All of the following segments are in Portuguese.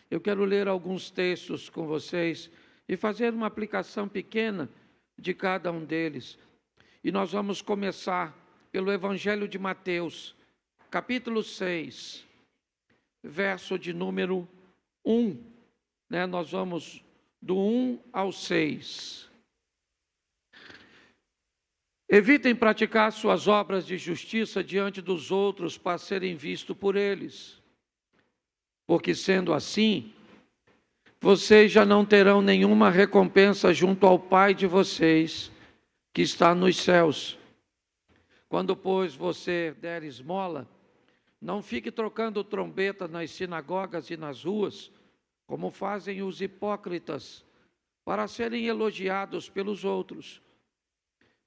Eu quero ler alguns textos com vocês e fazer uma aplicação pequena de cada um deles. E nós vamos começar pelo Evangelho de Mateus, capítulo 6, verso de número 1. Nós vamos do 1 ao 6. Evitem praticar suas obras de justiça diante dos outros para serem vistos por eles. Porque sendo assim, vocês já não terão nenhuma recompensa junto ao Pai de vocês, que está nos céus. Quando, pois, você der esmola, não fique trocando trombeta nas sinagogas e nas ruas, como fazem os hipócritas, para serem elogiados pelos outros.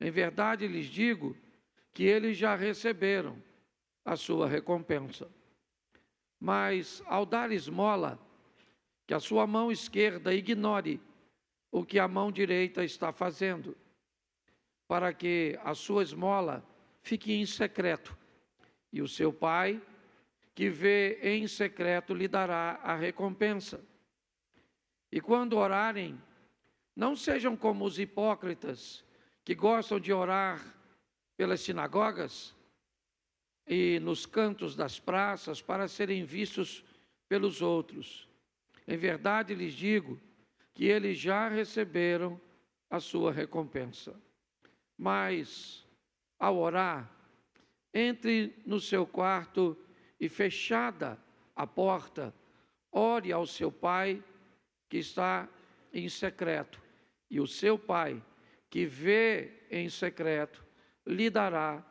Em verdade lhes digo que eles já receberam a sua recompensa. Mas, ao dar esmola, que a sua mão esquerda ignore o que a mão direita está fazendo, para que a sua esmola fique em secreto, e o seu Pai, que vê em secreto, lhe dará a recompensa. E quando orarem, não sejam como os hipócritas, que gostam de orar pelas sinagogas e nos cantos das praças para serem vistos pelos outros. Em verdade lhes digo que eles já receberam a sua recompensa. Mas, ao orar, entre no seu quarto e, fechada a porta, ore ao seu Pai que está em secreto, e o seu Pai, que vê em secreto, lhe dará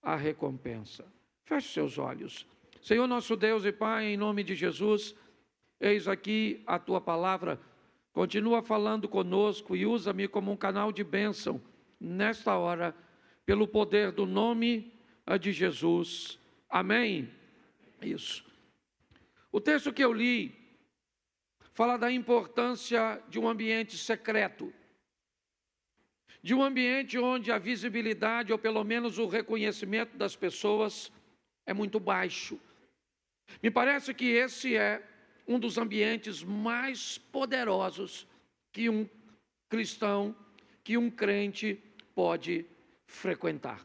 a recompensa. Feche seus olhos. Senhor nosso Deus e Pai, em nome de Jesus, eis aqui a Tua palavra. Continua falando conosco e usa-me como um canal de bênção nesta hora, pelo poder do nome de Jesus. Amém? Isso. O texto que eu li fala da importância de um ambiente secreto, de um ambiente onde a visibilidade, ou pelo menos o reconhecimento das pessoas, é muito baixo. Me parece que esse é um dos ambientes mais poderosos que um cristão, que um crente pode frequentar.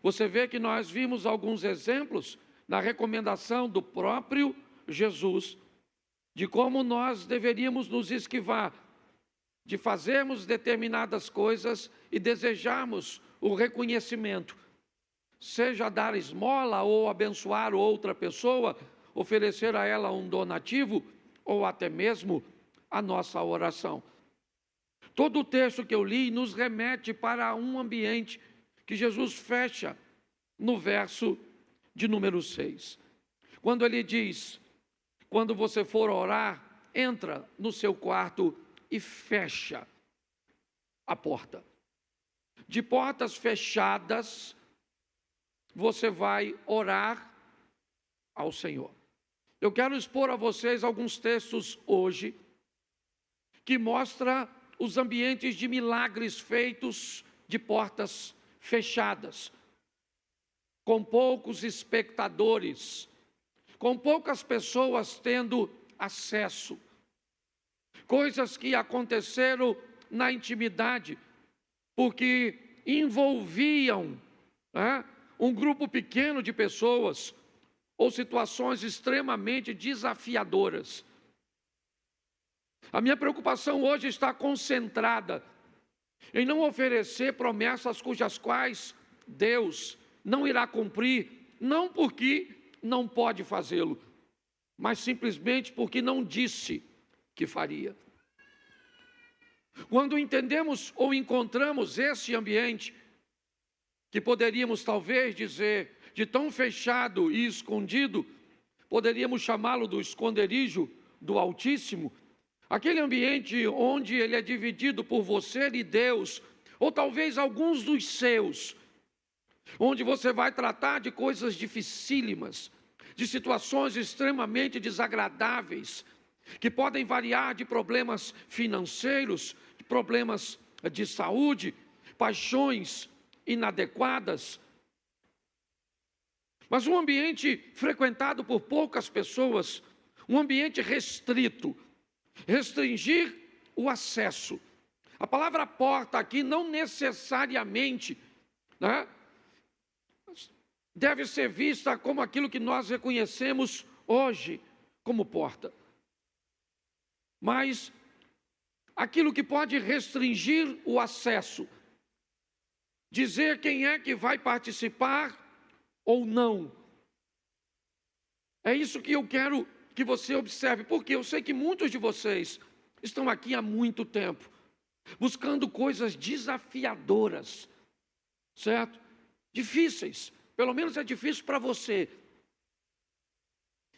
Você vê que nós vimos alguns exemplos na recomendação do próprio Jesus, de como nós deveríamos nos esquivar de fazermos determinadas coisas e desejarmos o reconhecimento, seja dar esmola ou abençoar outra pessoa, oferecer a ela um donativo ou até mesmo a nossa oração. Todo o texto que eu li nos remete para um ambiente que Jesus fecha no verso de número 6. Quando ele diz: quando você for orar, entra no seu quarto e fecha a porta. De portas fechadas, você vai orar ao Senhor. Eu quero expor a vocês alguns textos hoje que mostram os ambientes de milagres feitos de portas fechadas, com poucos espectadores, com poucas pessoas tendo acesso. Coisas que aconteceram na intimidade, porque envolviam um grupo pequeno de pessoas, ou situações extremamente desafiadoras. A minha preocupação hoje está concentrada em não oferecer promessas cujas quais Deus não irá cumprir, não porque não pode fazê-lo, mas simplesmente porque não disse que faria. Quando entendemos ou encontramos esse ambiente, que poderíamos talvez dizer de tão fechado e escondido, poderíamos chamá-lo do esconderijo do Altíssimo, aquele ambiente onde ele é dividido por você e Deus, ou talvez alguns dos seus, onde você vai tratar de coisas dificílimas, de situações extremamente desagradáveis, que podem variar de problemas financeiros, de problemas de saúde, paixões inadequadas. Mas um ambiente frequentado por poucas pessoas, um ambiente restrito, restringir o acesso. A palavra porta aqui não necessariamente, né, deve ser vista como aquilo que nós reconhecemos hoje como porta, mas aquilo que pode restringir o acesso, dizer quem é que vai participar ou não. É isso que eu quero que você observe, porque eu sei que muitos de vocês estão aqui há muito tempo, buscando coisas desafiadoras, certo? Difíceis, pelo menos é difícil para você.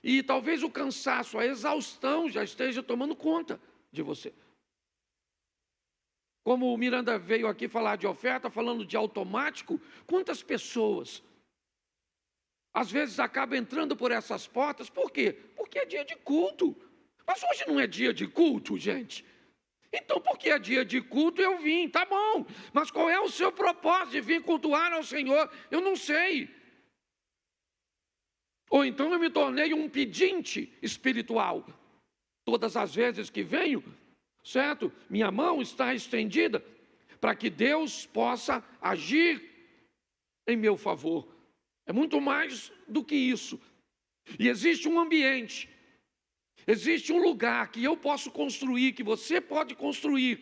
E talvez o cansaço, a exaustão já esteja tomando conta de você. Como o Miranda veio aqui falar de oferta, falando de automático, quantas pessoas às vezes acabam entrando por essas portas, por quê? Porque é dia de culto. Mas hoje não é dia de culto, gente. Então, porque é dia de culto, eu vim, tá bom. Mas qual é o seu propósito de vir cultuar ao Senhor? Eu não sei. Ou então eu me tornei um pedinte espiritual. Todas as vezes que venho, certo? Minha mão está estendida para que Deus possa agir em meu favor. É muito mais do que isso. E existe um ambiente, existe um lugar que eu posso construir, que você pode construir,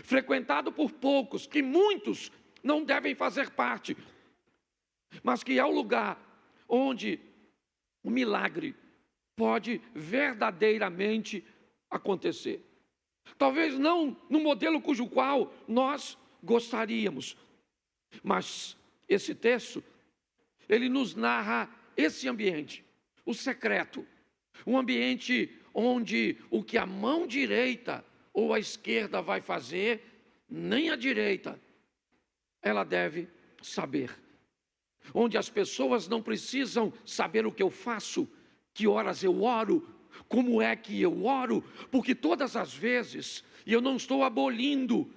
frequentado por poucos, que muitos não devem fazer parte, mas que é o lugar onde o milagre pode verdadeiramente acontecer. Talvez não no modelo cujo qual nós gostaríamos, mas esse texto, ele nos narra esse ambiente, o secreto, um ambiente onde o que a mão direita ou a esquerda vai fazer, nem a direita ela deve saber. Onde as pessoas não precisam saber o que eu faço, que horas eu oro, como é que eu oro, porque todas as vezes, e eu não estou abolindo,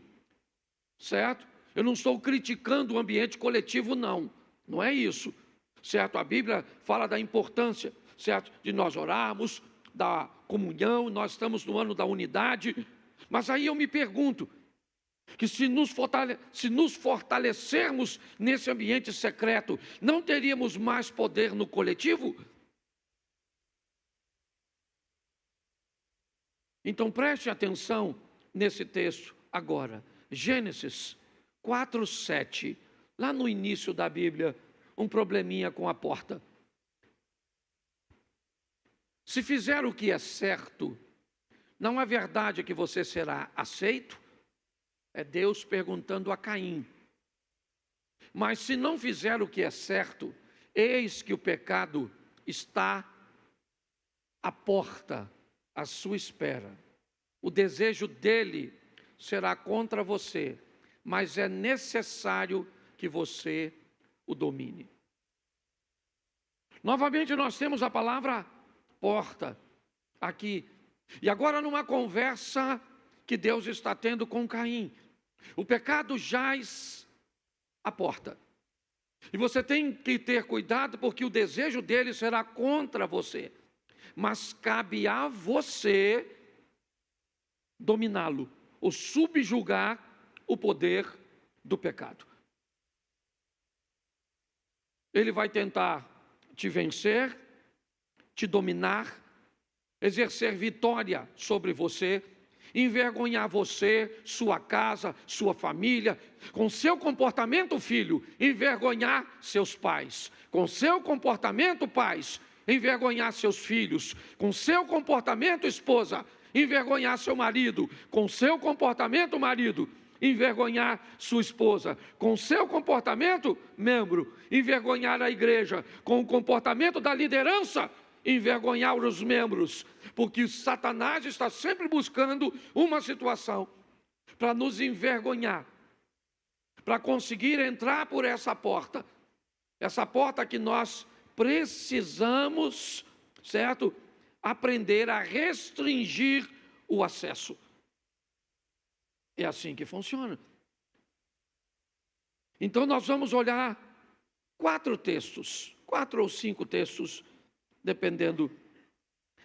certo? Eu não estou criticando o ambiente coletivo, não é isso, certo? A Bíblia fala da importância, certo? De nós orarmos, da comunhão, nós estamos no ano da unidade, mas aí eu me pergunto, que se nos fortalecermos nesse ambiente secreto, não teríamos mais poder no coletivo? Então preste atenção nesse texto agora, Gênesis 4:7, lá no início da Bíblia, um probleminha com a porta. Se fizer o que é certo, não é verdade que você será aceito? É Deus perguntando a Caim. Mas se não fizer o que é certo, eis que o pecado está à porta, à sua espera. O desejo dele será contra você, mas é necessário que você o domine. Novamente nós temos a palavra porta aqui. E agora numa conversa que Deus está tendo com Caim. O pecado jaz à porta. E você tem que ter cuidado, porque o desejo dele será contra você. Mas cabe a você dominá-lo, ou subjugar o poder do pecado. Ele vai tentar te vencer, te dominar, exercer vitória sobre você, envergonhar você, sua casa, sua família, com seu comportamento, filho, envergonhar seus pais, com seu comportamento, pais, envergonhar seus filhos, com seu comportamento, esposa, envergonhar seu marido, com seu comportamento, marido, envergonhar sua esposa, com seu comportamento, membro, envergonhar a igreja, com o comportamento da liderança, envergonhar os membros, porque Satanás está sempre buscando uma situação para nos envergonhar, para conseguir entrar por essa porta que nós precisamos, certo? Aprender a restringir o acesso. É assim que funciona. Então nós vamos olhar 4 ou 5 textos, dependendo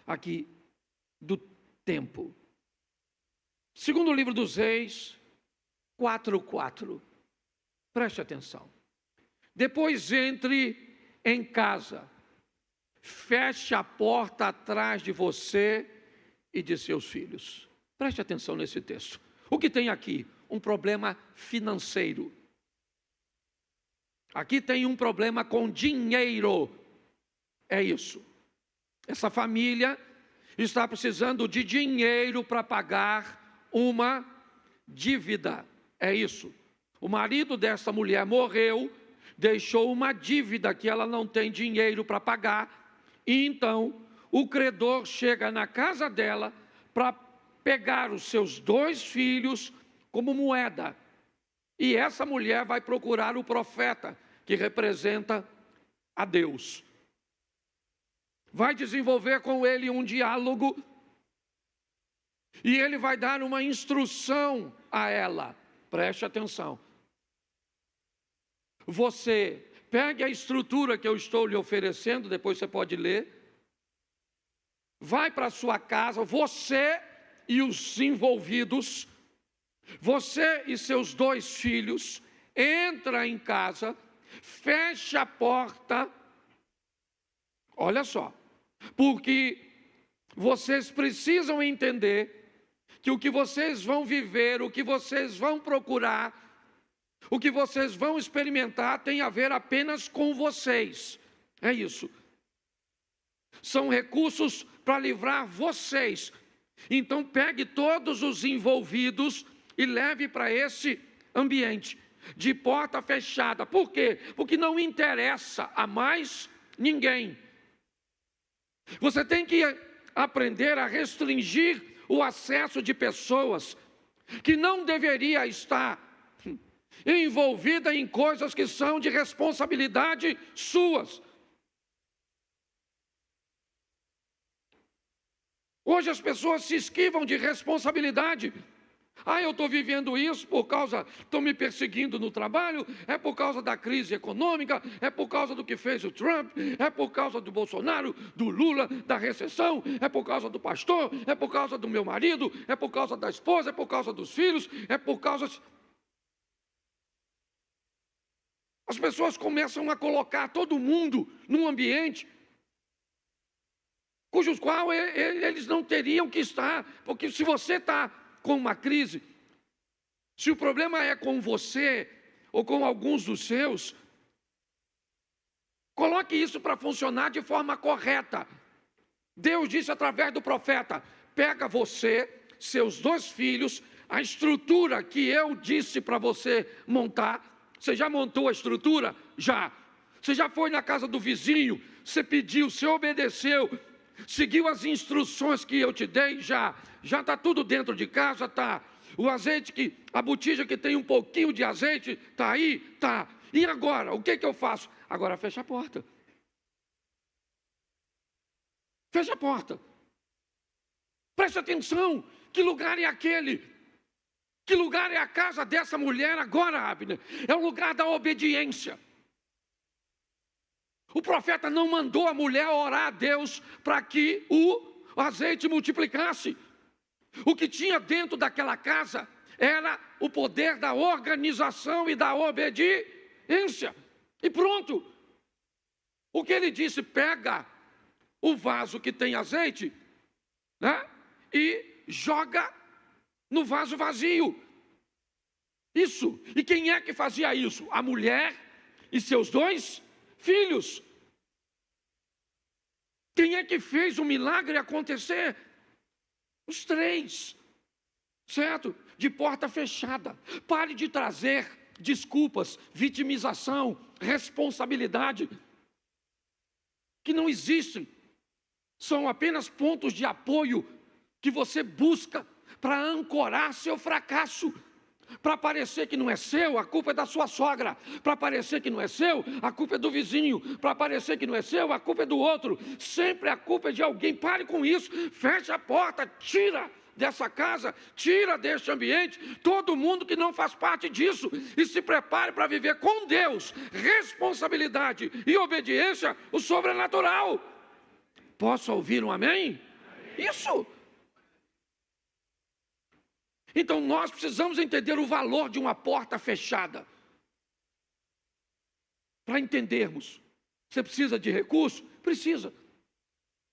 aqui do tempo. Segundo livro dos Reis, 4:4. Preste atenção. Depois entre em casa, feche a porta atrás de você e de seus filhos. Preste atenção nesse texto. O que tem aqui? Um problema financeiro. Aqui tem um problema com dinheiro. É isso. Essa família está precisando de dinheiro para pagar uma dívida. É isso. O marido dessa mulher morreu, deixou uma dívida que ela não tem dinheiro para pagar. E então, o credor chega na casa dela para pegar os seus 2 filhos como moeda. E essa mulher vai procurar o profeta, que representa a Deus. Vai desenvolver com ele um diálogo e ele vai dar uma instrução a ela. Preste atenção. Você pegue a estrutura que eu estou lhe oferecendo, depois você pode ler. Vai para a sua casa, você e os envolvidos, você e seus 2 filhos, entra em casa, fecha a porta. Olha só, porque vocês precisam entender que o que vocês vão viver, o que vocês vão procurar, o que vocês vão experimentar tem a ver apenas com vocês. É isso. São recursos para livrar vocês. Então pegue todos os envolvidos e leve para esse ambiente de porta fechada. Por quê? Porque não interessa a mais ninguém. Você tem que aprender a restringir o acesso de pessoas que não deveria estar envolvida em coisas que são de responsabilidade suas. Hoje as pessoas se esquivam de responsabilidade. Eu estou vivendo isso por causa, estão me perseguindo no trabalho, é por causa da crise econômica, é por causa do que fez o Trump, é por causa do Bolsonaro, do Lula, da recessão, é por causa do pastor, é por causa do meu marido, é por causa da esposa, é por causa dos filhos, é por causa... As pessoas começam a colocar todo mundo num ambiente cujos qual eles não teriam que estar, porque se você está com uma crise, se o problema é com você ou com alguns dos seus, coloque isso para funcionar de forma correta. Deus disse através do profeta: pega você, seus 2 filhos, a estrutura que eu disse para você montar. Você já montou a estrutura? Já. Você já foi na casa do vizinho, você pediu, você obedeceu, seguiu as instruções que eu te dei? Já está tudo dentro de casa, está. O azeite, a botija que tem um pouquinho de azeite, está aí? Está. E agora, o que eu faço? Agora fecha a porta. Fecha a porta. Preste atenção, que lugar é aquele? Que lugar é a casa dessa mulher agora, Abner? É o lugar da obediência. O profeta não mandou a mulher orar a Deus para que o azeite multiplicasse. O que tinha dentro daquela casa era o poder da organização e da obediência. E pronto. O que ele disse? Pega o vaso que tem azeite, né, e joga no vaso vazio. Isso. E quem é que fazia isso? A mulher e seus 2 filhos. Quem é que fez o milagre acontecer? Os 3, certo? De porta fechada. Pare de trazer desculpas, vitimização, responsabilidade, que não existem. São apenas pontos de apoio que você busca para ancorar seu fracasso. Para parecer que não é seu, a culpa é da sua sogra. Para parecer que não é seu, a culpa é do vizinho. Para parecer que não é seu, a culpa é do outro. Sempre a culpa é de alguém. Pare com isso, feche a porta, tira dessa casa, tira deste ambiente todo mundo que não faz parte disso e se prepare para viver com Deus, responsabilidade e obediência, o sobrenatural. Posso ouvir um amém? Isso. Então nós precisamos entender o valor de uma porta fechada. Para entendermos, você precisa de recurso? Precisa.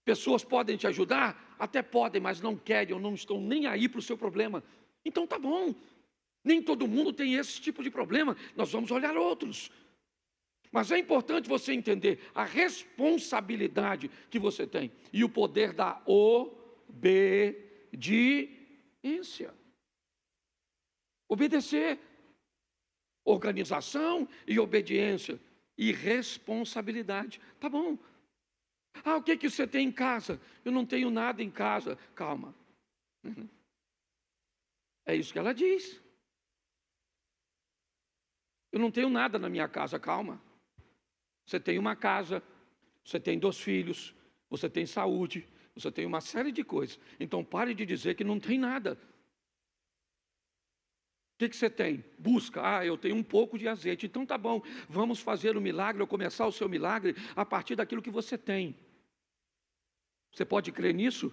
Pessoas podem te ajudar? Até podem, mas não querem ou não estão nem aí para o seu problema. Então tá bom. Nem todo mundo tem esse tipo de problema. Nós vamos olhar outros. Mas é importante você entender a responsabilidade que você tem e o poder da obediência. Obedecer. Organização e obediência. E responsabilidade. Tá bom. O que você tem em casa? Eu não tenho nada em casa. Calma. É isso que ela diz. Eu não tenho nada na minha casa. Calma. Você tem uma casa, você tem 2 filhos, você tem saúde, você tem uma série de coisas. Então pare de dizer que não tem nada. O que você tem? Busca. Eu tenho um pouco de azeite. Então tá bom, vamos fazer o milagre, ou começar o seu milagre a partir daquilo que você tem. Você pode crer nisso?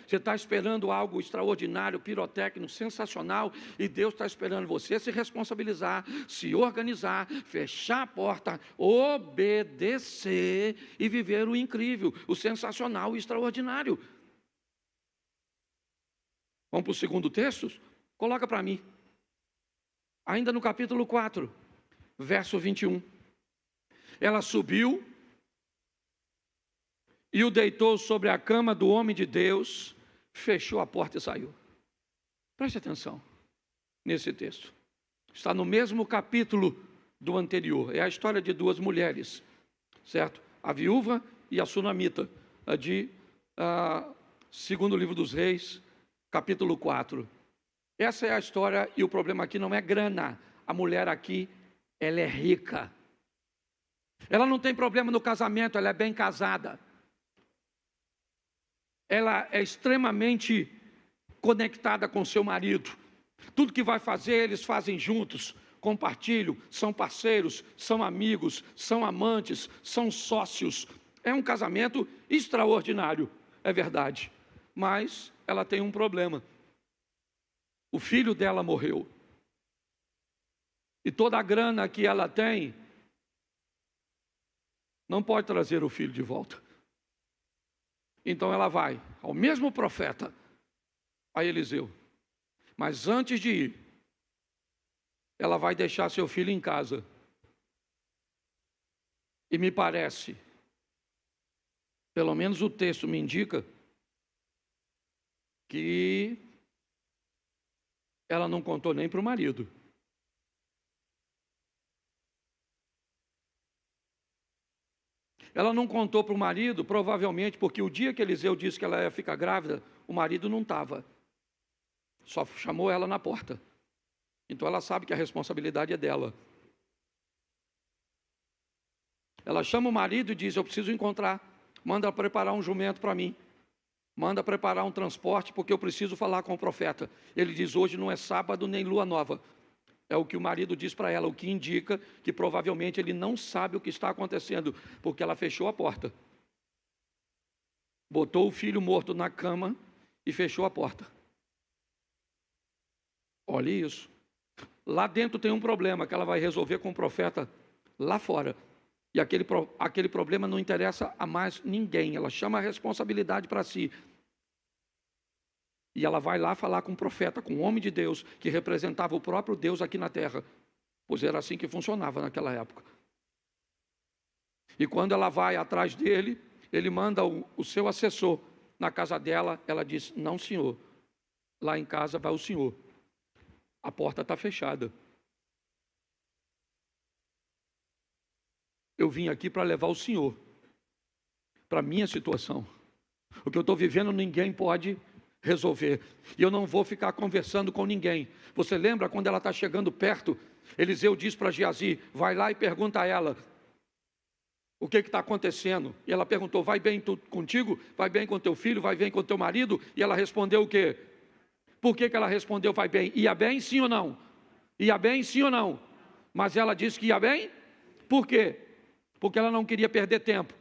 Você está esperando algo extraordinário, pirotécnico, sensacional, e Deus está esperando você se responsabilizar, se organizar, fechar a porta, obedecer e viver o incrível, o sensacional e extraordinário. Vamos para o segundo texto? Coloca para mim. Ainda no capítulo 4, verso 21. Ela subiu e o deitou sobre a cama do homem de Deus, fechou a porta e saiu. Preste atenção nesse texto. Está no mesmo capítulo do anterior. É a história de 2 mulheres, certo? A viúva e a sunamita, de segundo livro dos Reis, capítulo 4. Essa é a história, e o problema aqui não é grana. A mulher aqui, ela é rica. Ela não tem problema no casamento, ela é bem casada. Ela é extremamente conectada com seu marido. Tudo que vai fazer, eles fazem juntos, compartilham, são parceiros, são amigos, são amantes, são sócios. É um casamento extraordinário, é verdade. Mas ela tem um problema. O filho dela morreu. E toda a grana que ela tem, não pode trazer o filho de volta. Então ela vai ao mesmo profeta, a Eliseu. Mas antes de ir, ela vai deixar seu filho em casa. E me parece, pelo menos o texto me indica, que ela não contou nem para o marido. Ela não contou para o marido, provavelmente porque o dia que Eliseu disse que ela ia ficar grávida, o marido não estava. Só chamou ela na porta. Então ela sabe que a responsabilidade é dela. Ela chama o marido e diz: eu preciso encontrar. Manda preparar um jumento para mim. Manda preparar um transporte, porque eu preciso falar com o profeta. Ele diz: hoje não é sábado nem lua nova. É o que o marido diz para ela, o que indica que provavelmente ele não sabe o que está acontecendo, porque ela fechou a porta. Botou o filho morto na cama e fechou a porta. Olha isso. Lá dentro tem um problema que ela vai resolver com o profeta lá fora. E aquele problema não interessa a mais ninguém. Ela chama a responsabilidade para si. E ela vai lá falar com o profeta, com o homem de Deus, que representava o próprio Deus aqui na terra. Pois era assim que funcionava naquela época. E quando ela vai atrás dele, ele manda o seu assessor na casa dela. Ela diz: não, senhor, lá em casa vai o senhor. A porta está fechada. Eu vim aqui para levar o senhor para a minha situação. O que eu estou vivendo ninguém pode resolver. E eu não vou ficar conversando com ninguém. Você lembra quando ela está chegando perto? Eliseu diz para Geazi: vai lá e pergunta a ela o que está acontecendo. E ela perguntou: vai bem contigo? Vai bem com teu filho? Vai bem com teu marido? E ela respondeu o quê? Por que ela respondeu vai bem? Ia bem sim ou não? Ia bem sim ou não? Mas ela disse que ia bem? Por quê? Porque ela não queria perder tempo.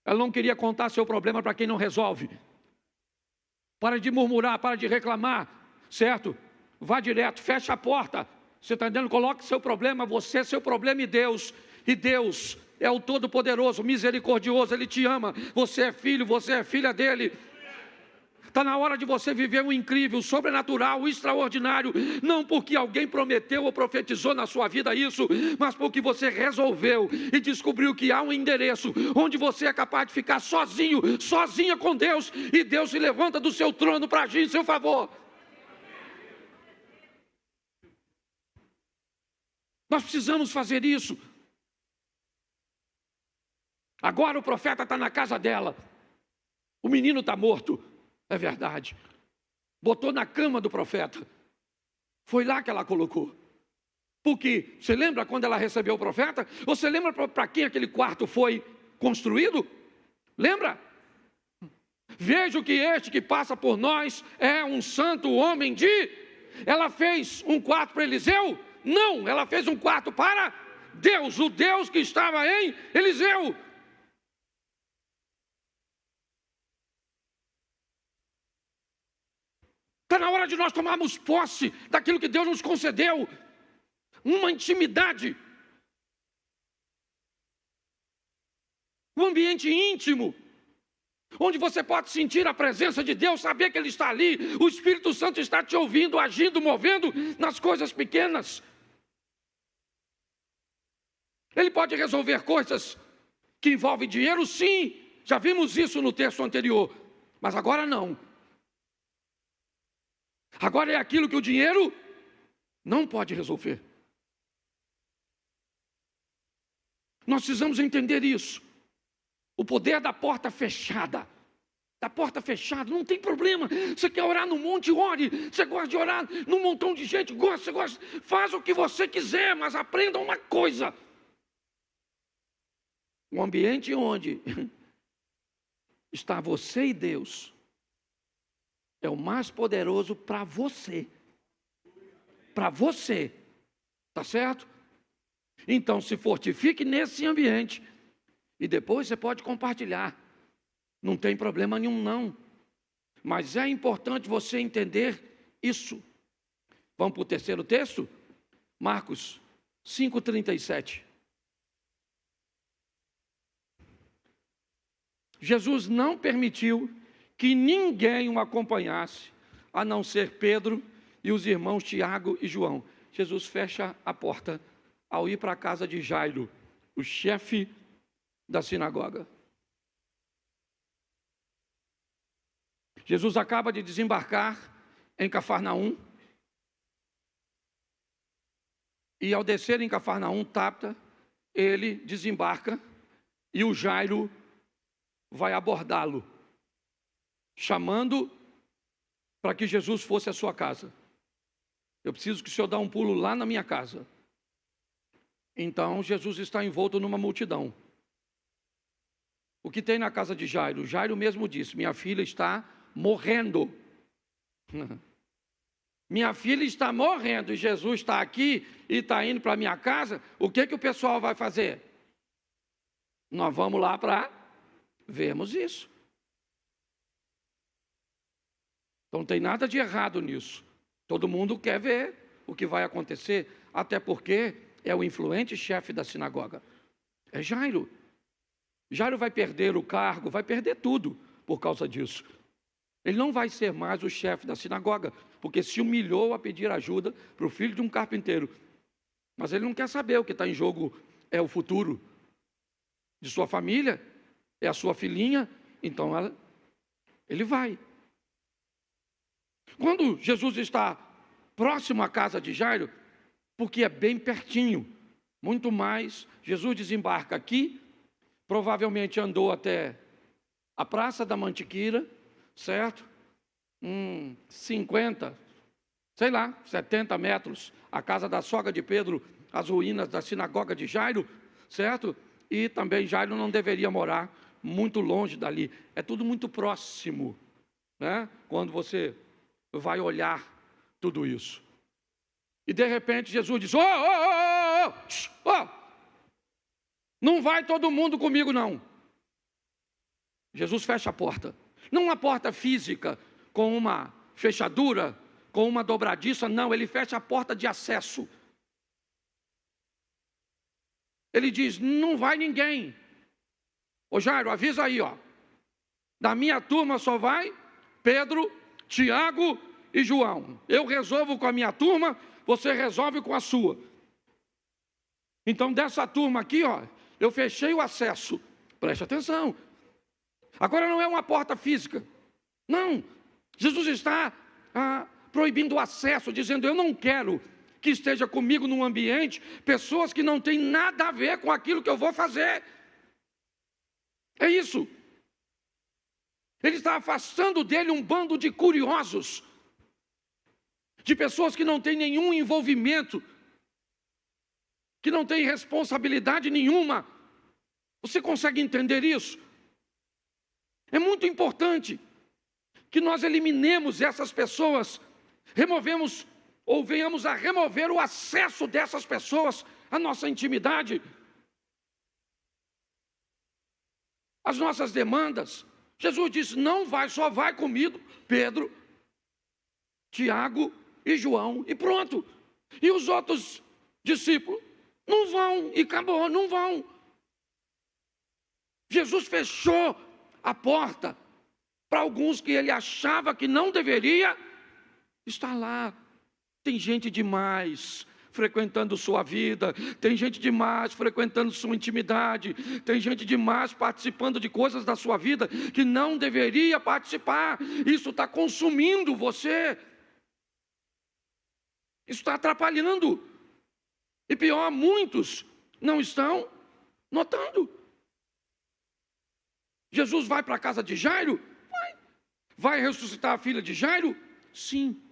Ela não queria contar seu problema para quem não resolve. Para de murmurar, para de reclamar. certo? Vá direto, fecha a porta. Você está entendendo? Coloque seu problema, você, seu problema e Deus. E Deus é o Todo-Poderoso, misericordioso, Ele te ama. Você é filho, você é filha dEle. Está na hora de você viver o incrível, o sobrenatural, o extraordinário. Não porque alguém prometeu ou profetizou na sua vida isso, mas porque você resolveu e descobriu que há um endereço onde você é capaz de ficar sozinho, sozinha com Deus. E Deus se levanta do seu trono para agir em seu favor. Nós precisamos fazer isso. Agora o profeta está na casa dela. O menino está morto. É verdade. Botou na cama do profeta. Foi lá que ela colocou. Porque, você lembra quando ela recebeu o profeta? Você lembra para quem aquele quarto foi construído? Lembra? Vejo que este que passa por nós é um santo homem de... Ela fez um quarto para Eliseu? Não, ela fez um quarto para Deus, o Deus que estava em Eliseu. Está na hora de nós tomarmos posse daquilo que Deus nos concedeu. Uma intimidade. Um ambiente íntimo. Onde você pode sentir a presença de Deus, saber que Ele está ali. O Espírito Santo está te ouvindo, agindo, movendo nas coisas pequenas. Ele pode resolver coisas que envolvem dinheiro, sim. Já vimos isso no texto anterior. Mas agora não. Agora é aquilo que o dinheiro não pode resolver. Nós precisamos entender isso. O poder da porta fechada. Da porta fechada, não tem problema. Você quer orar no monte, ore. Você gosta de orar num montão de gente, você gosta. Faz o que você quiser, mas aprenda uma coisa. Um ambiente onde está você e Deus é o mais poderoso para você. Para você. Tá certo? Então se fortifique nesse ambiente. E depois você pode compartilhar. Não tem problema nenhum não. Mas é importante você entender isso. Vamos para o terceiro texto? Marcos 5:37. Jesus não permitiu que ninguém o acompanhasse, a não ser Pedro e os irmãos Tiago e João. Jesus fecha a porta ao ir para a casa de Jairo, o chefe da sinagoga. Jesus acaba de desembarcar em Cafarnaum. E ao descer em Cafarnaum, Tabita, ele desembarca e o Jairo vai abordá-lo, chamando para que Jesus fosse à sua casa. Eu preciso que o senhor dê um pulo lá na minha casa. Então Jesus está envolto numa multidão. O que tem na casa de Jairo? Jairo mesmo disse: minha filha está morrendo. Minha filha está morrendo e Jesus está aqui e está indo para a minha casa. O que o pessoal vai fazer? Nós vamos lá para vermos isso. Então não tem nada de errado nisso. Todo mundo quer ver o que vai acontecer, até porque é o influente chefe da sinagoga. É Jairo. Jairo vai perder o cargo, vai perder tudo por causa disso. Ele não vai ser mais o chefe da sinagoga, porque se humilhou a pedir ajuda para o filho de um carpinteiro. Mas ele não quer saber, o que está em jogo é o futuro de sua família, é a sua filhinha, então ele vai. Quando Jesus está próximo à casa de Jairo, porque é bem pertinho, muito mais, Jesus desembarca aqui, provavelmente andou até a Praça da Mantiqueira, certo? 50, sei lá, 70 metros, a casa da sogra de Pedro, as ruínas da sinagoga de Jairo, certo? E também Jairo não deveria morar muito longe dali, é tudo muito próximo, né? Quando você vai olhar tudo isso. E de repente Jesus diz: não vai todo mundo comigo não. Jesus fecha a porta. Não uma porta física, com uma fechadura, com uma dobradiça, não, ele fecha a porta de acesso. Ele diz, não vai ninguém. Ô Jairo, avisa aí, ó. Da minha turma só vai Pedro, Tiago e João. Eu resolvo com a minha turma, você resolve com a sua. Então dessa turma aqui, ó, eu fechei o acesso. Preste atenção. Agora não é uma porta física. Não. Jesus está proibindo o acesso, dizendo, eu não quero que esteja comigo num ambiente pessoas que não têm nada a ver com aquilo que eu vou fazer. É isso. Ele está afastando dele um bando de curiosos, de pessoas que não têm nenhum envolvimento, que não têm responsabilidade nenhuma. Você consegue entender isso? É muito importante que nós eliminemos essas pessoas, removemos ou venhamos a remover o acesso dessas pessoas à nossa intimidade, às nossas demandas. Jesus disse, não vai, só vai comigo, Pedro, Tiago e João, e pronto. E os outros discípulos não vão, e acabou, não vão. Jesus fechou a porta para alguns que ele achava que não deveria estar lá. Tem gente demais frequentando sua vida, tem gente demais frequentando sua intimidade, tem gente demais participando de coisas da sua vida que não deveria participar. Isso está consumindo você, isso está atrapalhando, e pior, muitos não estão notando. Jesus vai para a casa de Jairo? Vai ressuscitar a filha de Jairo? Sim.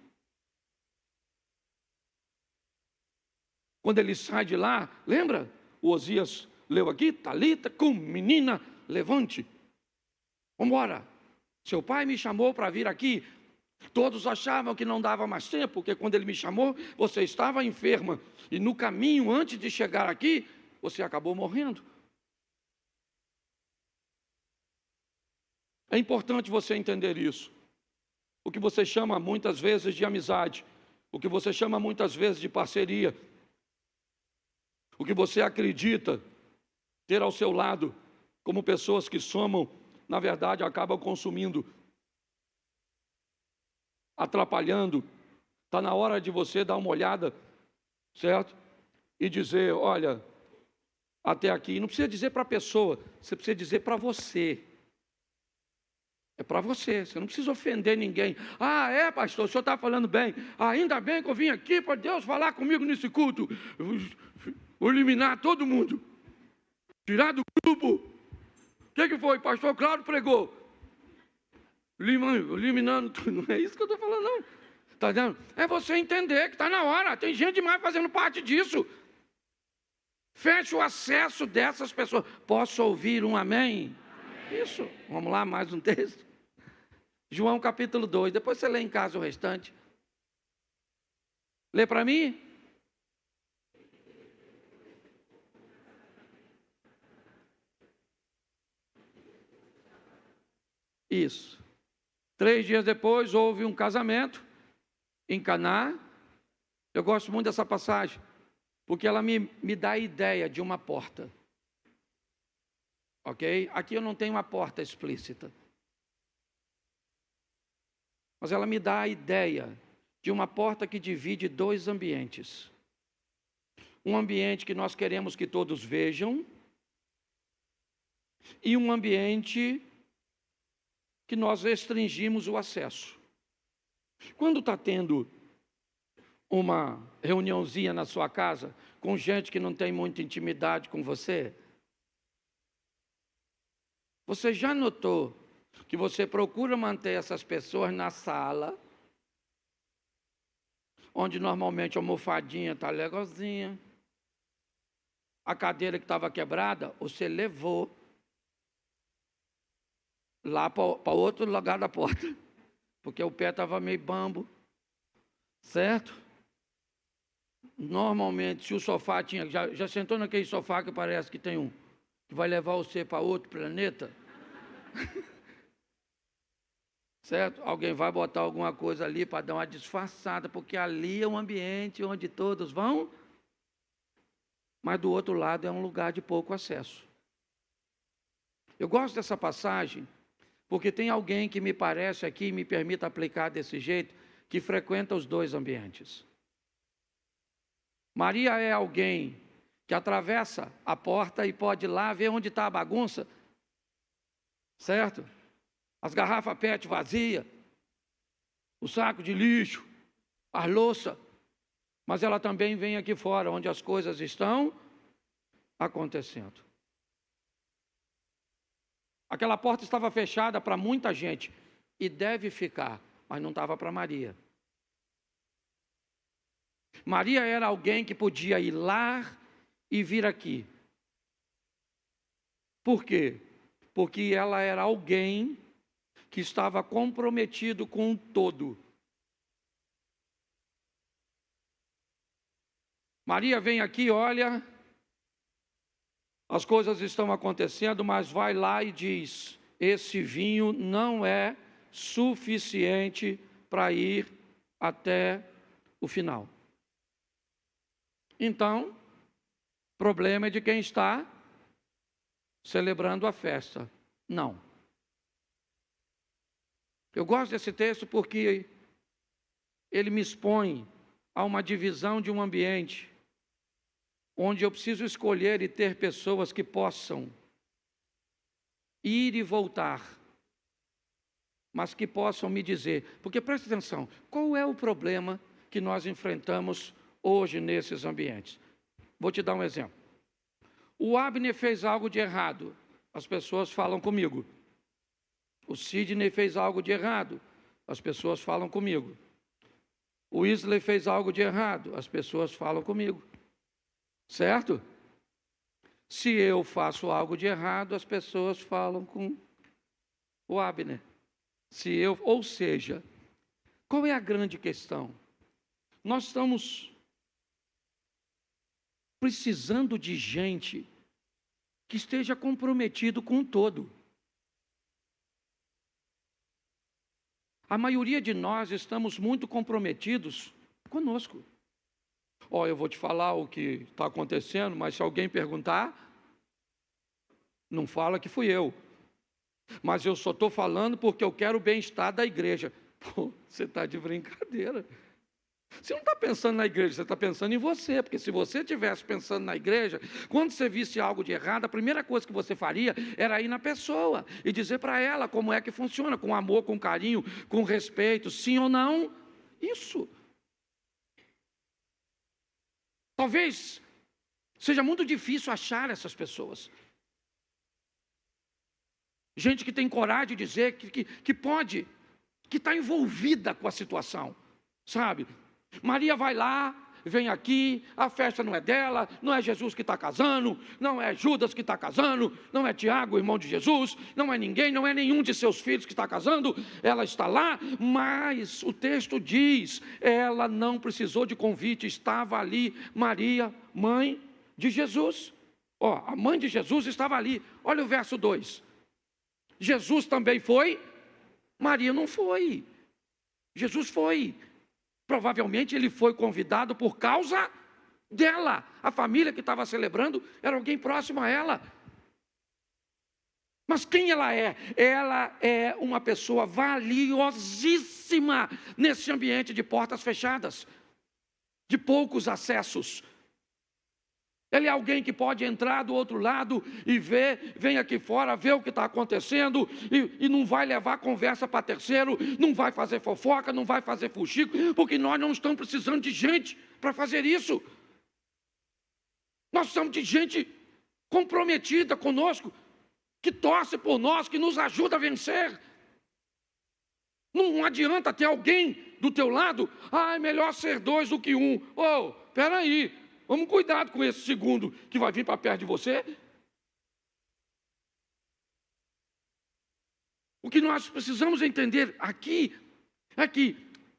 Quando ele sai de lá, lembra? O Osias leu aqui, Talita, cum, menina, levante. Vamos embora. Seu pai me chamou para vir aqui. Todos achavam que não dava mais tempo, porque quando ele me chamou, você estava enferma. E no caminho, antes de chegar aqui, você acabou morrendo. É importante você entender isso. O que você chama muitas vezes de amizade, o que você chama muitas vezes de parceria, o que você acredita ter ao seu lado, como pessoas que somam, na verdade acabam consumindo, atrapalhando. Está na hora de você dar uma olhada, certo? E dizer, olha, até aqui. Não precisa dizer para a pessoa, você precisa dizer para você. É para você, você não precisa ofender ninguém. Ah, é, pastor, o senhor está falando bem. Ainda bem que eu vim aqui para Deus falar comigo nesse culto. Vou eliminar todo mundo. Tirar do grupo. O que foi? Pastor Cláudio pregou. Eliminando tudo. Não é isso que eu estou falando, não. Está dizendo? É você entender que está na hora. Tem gente demais fazendo parte disso. Feche o acesso dessas pessoas. Posso ouvir um amém? Isso. Vamos lá, mais um texto. João capítulo 2. Depois você lê em casa o restante. Lê para mim. Isso. 3 dias depois houve um casamento em Caná. Eu gosto muito dessa passagem, porque ela me dá a ideia de uma porta. Ok? Aqui eu não tenho uma porta explícita. Mas ela me dá a ideia de uma porta que divide 2 ambientes. Um ambiente que nós queremos que todos vejam, e um ambiente que nós restringimos o acesso. Quando está tendo uma reuniãozinha na sua casa, com gente que não tem muita intimidade com você, você já notou que você procura manter essas pessoas na sala, onde normalmente a almofadinha está legalzinha, a cadeira que estava quebrada, você levou lá para outro lugar da porta, porque o pé estava meio bambo, certo? Normalmente, se o sofá tinha... Já sentou naquele sofá que parece que tem um, que vai levar você para outro planeta? certo? Alguém vai botar alguma coisa ali para dar uma disfarçada, porque ali é um ambiente onde todos vão, mas do outro lado é um lugar de pouco acesso. Eu gosto dessa passagem, porque tem alguém que me parece aqui, me permita aplicar desse jeito, que frequenta os dois ambientes. Maria é alguém que atravessa a porta e pode ir lá ver onde está a bagunça, certo? As garrafas PET vazias, o saco de lixo, a louça, mas ela também vem aqui fora, onde as coisas estão acontecendo. Aquela porta estava fechada para muita gente, e deve ficar, mas não estava para Maria. Maria era alguém que podia ir lá e vir aqui. Por quê? Porque ela era alguém que estava comprometido com o todo. Maria vem aqui, olha, as coisas estão acontecendo, mas vai lá e diz: esse vinho não é suficiente para ir até o final. Então, o problema é de quem está celebrando a festa. Não. Eu gosto desse texto porque ele me expõe a uma divisão de um ambiente onde eu preciso escolher e ter pessoas que possam ir e voltar, mas que possam me dizer, porque preste atenção, qual é o problema que nós enfrentamos hoje nesses ambientes? Vou te dar um exemplo. O Abner fez algo de errado, as pessoas falam comigo. O Sidney fez algo de errado, as pessoas falam comigo. O Isley fez algo de errado, as pessoas falam comigo. Certo? Se eu faço algo de errado, as pessoas falam com o Abner. Ou seja, qual é a grande questão? Nós estamos precisando de gente que esteja comprometido com o todo. A maioria de nós estamos muito comprometidos conosco. Eu vou te falar o que está acontecendo, mas se alguém perguntar, não fala que fui eu. Mas eu só estou falando porque eu quero o bem-estar da igreja. Você está de brincadeira. Você não está pensando na igreja, você está pensando em você. Porque se você estivesse pensando na igreja, quando você visse algo de errado, a primeira coisa que você faria era ir na pessoa e dizer para ela como é que funciona, com amor, com carinho, com respeito, sim ou não. Isso. Talvez seja muito difícil achar essas pessoas. Gente que tem coragem de dizer que pode, que está envolvida com a situação, sabe? Maria vai lá, vem aqui, a festa não é dela, não é Jesus que está casando, não é Judas que está casando, não é Tiago, irmão de Jesus, não é ninguém, não é nenhum de seus filhos que está casando, ela está lá, mas o texto diz, ela não precisou de convite, estava ali Maria, mãe de Jesus. A mãe de Jesus estava ali, olha o verso 2, Jesus também foi, Maria não foi, Jesus foi. Provavelmente ele foi convidado por causa dela. A família que estava celebrando era alguém próximo a ela. Mas quem ela é? Ela é uma pessoa valiosíssima nesse ambiente de portas fechadas, de poucos acessos. Ele é alguém que pode entrar do outro lado e vem aqui fora, ver o que está acontecendo e não vai levar conversa para terceiro, não vai fazer fofoca, não vai fazer fuxico, porque nós não estamos precisando de gente para fazer isso. Nós precisamos de gente comprometida conosco, que torce por nós, que nos ajuda a vencer. Não adianta ter alguém do teu lado, é melhor ser dois do que um. Espera aí. Vamos cuidado com esse segundo que vai vir para perto de você. O que nós precisamos entender aqui é que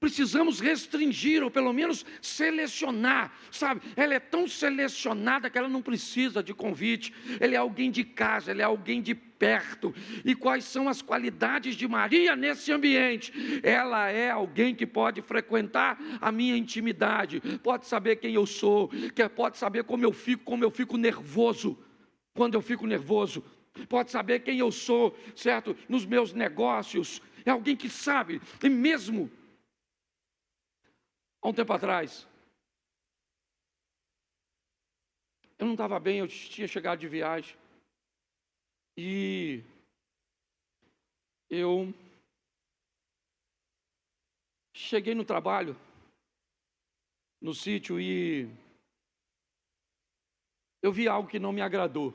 precisamos restringir, ou pelo menos selecionar, sabe? Ela é tão selecionada que ela não precisa de convite. Ela é alguém de casa, ela é alguém de perto. E quais são as qualidades de Maria nesse ambiente? Ela é alguém que pode frequentar a minha intimidade, pode saber quem eu sou, que pode saber como eu fico nervoso, quando eu fico nervoso, pode saber quem eu sou, certo? Nos meus negócios. É alguém que sabe, e mesmo há um tempo atrás, eu não estava bem, eu tinha chegado de viagem, e eu cheguei no trabalho, no sítio, e eu vi algo que não me agradou.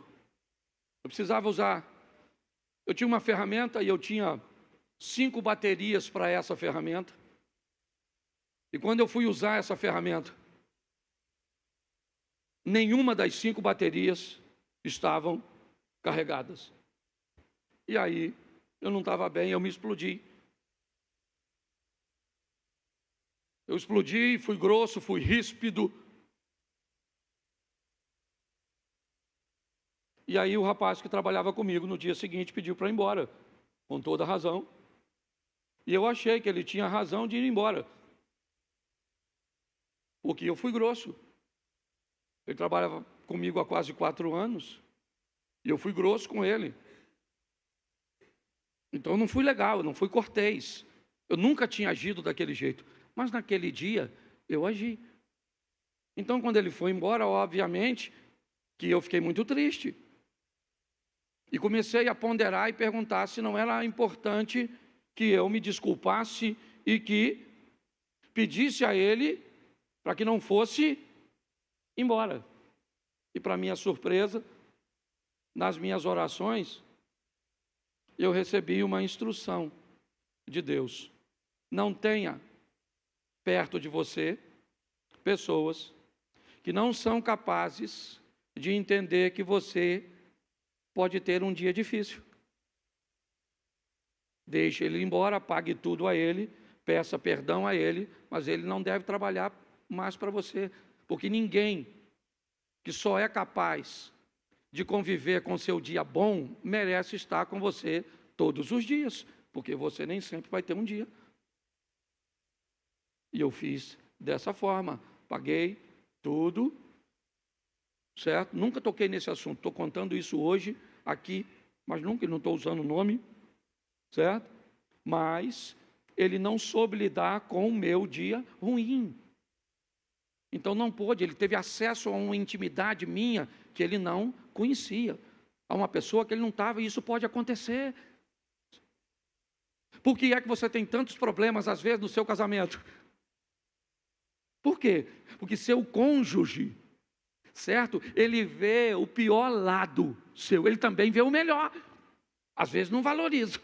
Eu precisava usar, eu tinha uma ferramenta e eu tinha 5 baterias para essa ferramenta. E quando eu fui usar essa ferramenta, nenhuma das 5 baterias estavam carregadas. E aí, eu não estava bem, eu me explodi. Eu explodi, fui grosso, fui ríspido. E aí o rapaz que trabalhava comigo no dia seguinte pediu para ir embora, com toda razão. E eu achei que ele tinha razão de ir embora, porque eu fui grosso. Ele trabalhava comigo há quase 4 anos, e eu fui grosso com ele. Então eu não fui legal, eu não fui cortês. Eu nunca tinha agido daquele jeito, mas naquele dia eu agi. Então quando ele foi embora, obviamente que eu fiquei muito triste. E comecei a ponderar e perguntar se não era importante que eu me desculpasse e que pedisse a ele para que não fosse embora. E para minha surpresa, nas minhas orações, eu recebi uma instrução de Deus. Não tenha perto de você pessoas que não são capazes de entender que você pode ter um dia difícil. Deixe ele ir embora, pague tudo a ele, peça perdão a ele, mas ele não deve trabalhar mais para você, porque ninguém que só é capaz de conviver com seu dia bom merece estar com você todos os dias, porque você nem sempre vai ter um dia. E eu fiz dessa forma, paguei tudo, certo? Nunca toquei nesse assunto, estou contando isso hoje, aqui, mas nunca, não estou usando o nome, certo? Mas ele não soube lidar com o meu dia ruim. Então não pôde, ele teve acesso a uma intimidade minha que ele não conhecia, a uma pessoa que ele não estava, e isso pode acontecer. Por que é que você tem tantos problemas, às vezes, no seu casamento? Por quê? Porque seu cônjuge, certo? Ele vê o pior lado seu, ele também vê o melhor. Às vezes não valoriza,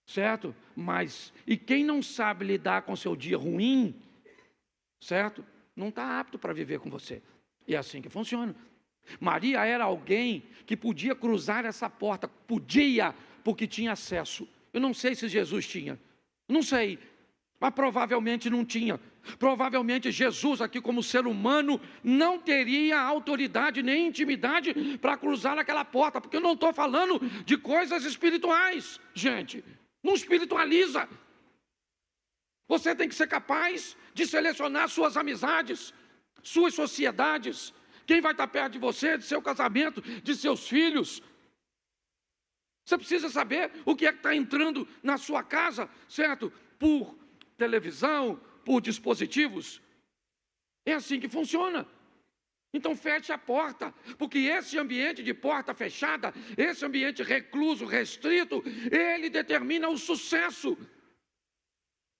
certo? Mas, e quem não sabe lidar com seu dia ruim, certo? Não está apto para viver com você. E é assim que funciona. Maria era alguém que podia cruzar essa porta, podia, porque tinha acesso. Eu não sei se Jesus tinha, não sei, mas provavelmente não tinha. Provavelmente Jesus aqui como ser humano não teria autoridade nem intimidade para cruzar aquela porta, porque eu não estou falando de coisas espirituais, gente, não espiritualiza. Você tem que ser capaz de selecionar suas amizades, suas sociedades, quem vai estar perto de você, de seu casamento, de seus filhos. Você precisa saber o que é que está entrando na sua casa, certo? Por televisão, por dispositivos. É assim que funciona. Então feche a porta, porque esse ambiente de porta fechada, esse ambiente recluso, restrito, ele determina o sucesso.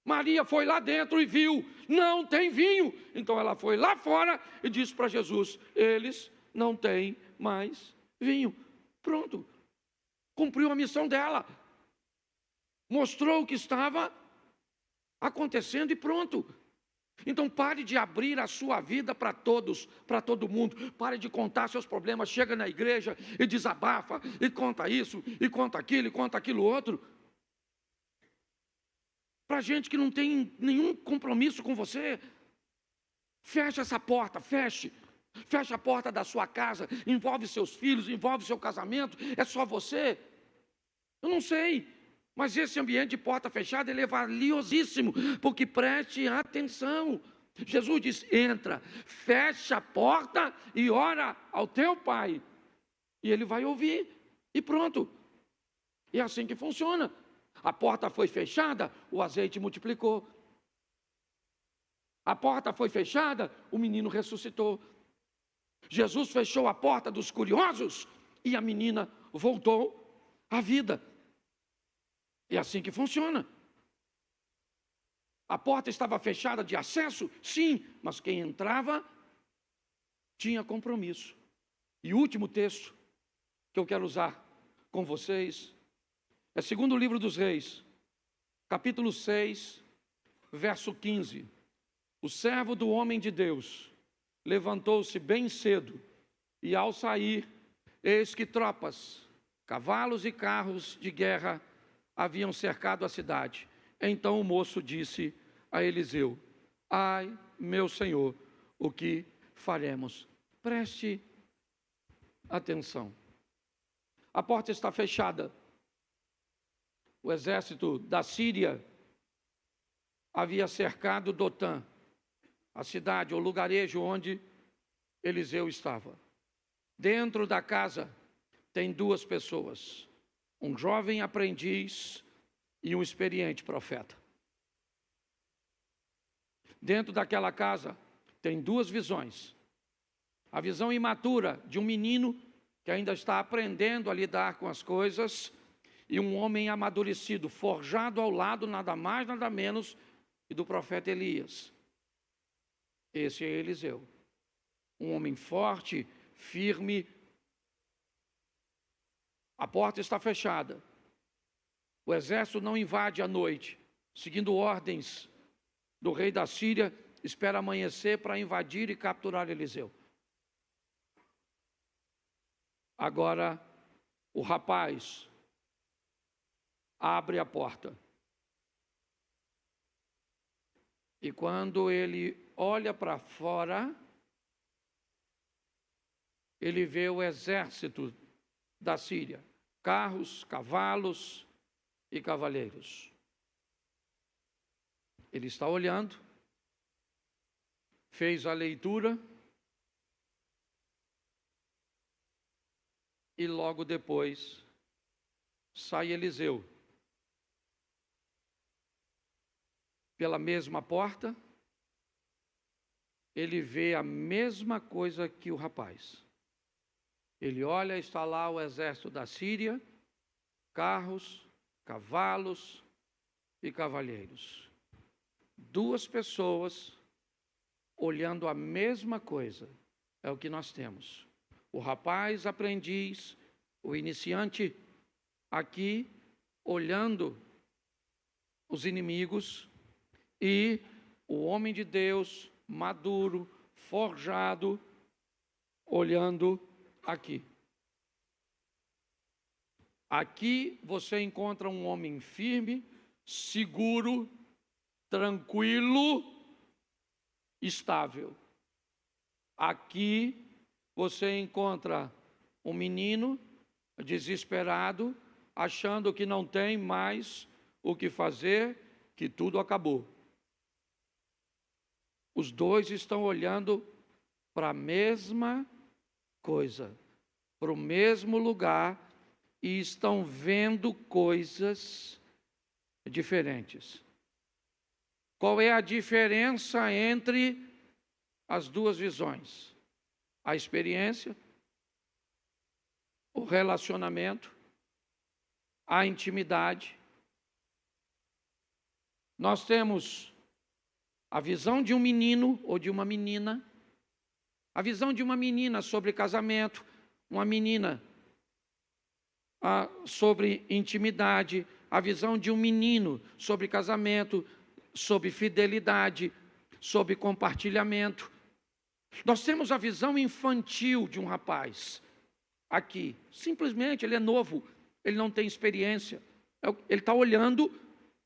Maria foi lá dentro e viu, não tem vinho. Então ela foi lá fora e disse para Jesus, eles não têm mais vinho. Pronto, cumpriu a missão dela. Mostrou o que estava acontecendo e pronto. Então pare de abrir a sua vida para todos, para todo mundo. Pare de contar seus problemas, chega na igreja e desabafa, e conta isso, e conta aquilo outro. para gente que não tem nenhum compromisso com você. Feche essa porta, feche. Feche a porta da sua casa, envolve seus filhos, envolve seu casamento, é só você. Eu não sei, mas esse ambiente de porta fechada ele é valiosíssimo, porque preste atenção. Jesus diz: entra, fecha a porta e ora ao teu Pai, e Ele vai ouvir, e pronto. E é assim que funciona. A porta foi fechada, o azeite multiplicou. A porta foi fechada, o menino ressuscitou. Jesus fechou a porta dos curiosos e a menina voltou à vida. É assim que funciona. A porta estava fechada de acesso? Sim, mas quem entrava tinha compromisso. E o último texto que eu quero usar com vocês é 2º livro dos Reis, capítulo 6, verso 15. O servo do homem de Deus levantou-se bem cedo, e ao sair, eis que tropas, cavalos e carros de guerra haviam cercado a cidade. Então o moço disse a Eliseu: ai, meu senhor, o que faremos? Preste atenção. A porta está fechada. O exército da Síria havia cercado Dotã, a cidade, o lugarejo onde Eliseu estava. Dentro da casa tem 2 pessoas, um jovem aprendiz e um experiente profeta. Dentro daquela casa tem 2 visões. A visão imatura de um menino que ainda está aprendendo a lidar com as coisas, e um homem amadurecido, forjado ao lado, nada mais, nada menos, que do profeta Elias. Esse é Eliseu, um homem forte, firme. A porta está fechada. O exército não invade à noite, seguindo ordens do rei da Síria, espera amanhecer para invadir e capturar Eliseu. Agora, o rapaz abre a porta. E quando ele olha para fora, ele vê o exército da Síria, carros, cavalos e cavaleiros. Ele está olhando, fez a leitura e logo depois sai Eliseu pela mesma porta. Ele vê a mesma coisa que o rapaz. Ele olha, está lá o exército da Síria, carros, cavalos e cavalheiros. 2 pessoas olhando a mesma coisa. É o que nós temos. O rapaz aprendiz, o iniciante aqui, olhando os inimigos, e o homem de Deus, maduro, forjado, olhando aqui. Aqui você encontra um homem firme, seguro, tranquilo, estável. Aqui você encontra um menino desesperado, achando que não tem mais o que fazer, que tudo acabou. Os 2 estão olhando para a mesma coisa, para o mesmo lugar, e estão vendo coisas diferentes. Qual é a diferença entre as 2 visões? A experiência, o relacionamento, a intimidade. Nós temos a visão de um menino ou de uma menina, a visão de uma menina sobre casamento, uma menina sobre intimidade, a visão de um menino sobre casamento, sobre fidelidade, sobre compartilhamento. Nós temos a visão infantil de um rapaz aqui. Simplesmente ele é novo, ele não tem experiência. Ele está olhando,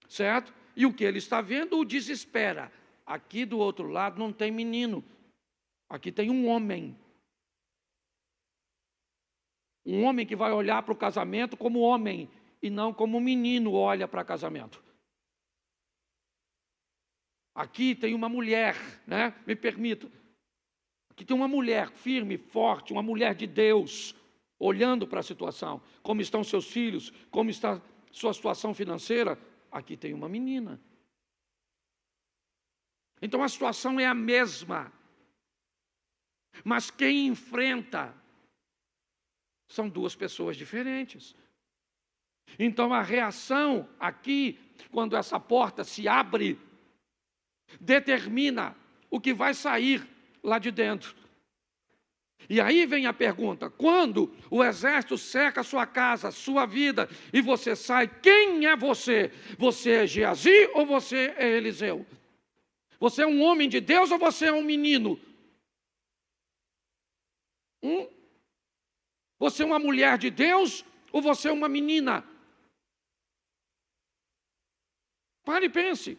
certo? E o que ele está vendo o desespera. Aqui do outro lado não tem menino. Aqui tem um homem. Um homem que vai olhar para o casamento como homem e não como um menino olha para casamento. Aqui tem uma mulher, né? Me permita. Aqui tem uma mulher firme, forte, uma mulher de Deus, olhando para a situação. Como estão seus filhos, como está sua situação financeira. Aqui tem uma menina. Então a situação é a mesma. Mas quem enfrenta são duas pessoas diferentes. Então a reação aqui, quando essa porta se abre, determina o que vai sair lá de dentro. E aí vem a pergunta: quando o exército cerca a sua casa, a sua vida, e você sai, quem é você? Você é Geazi ou você é Eliseu? Você é um homem de Deus ou você é um menino? Você é uma mulher de Deus ou você é uma menina? Pare e pense.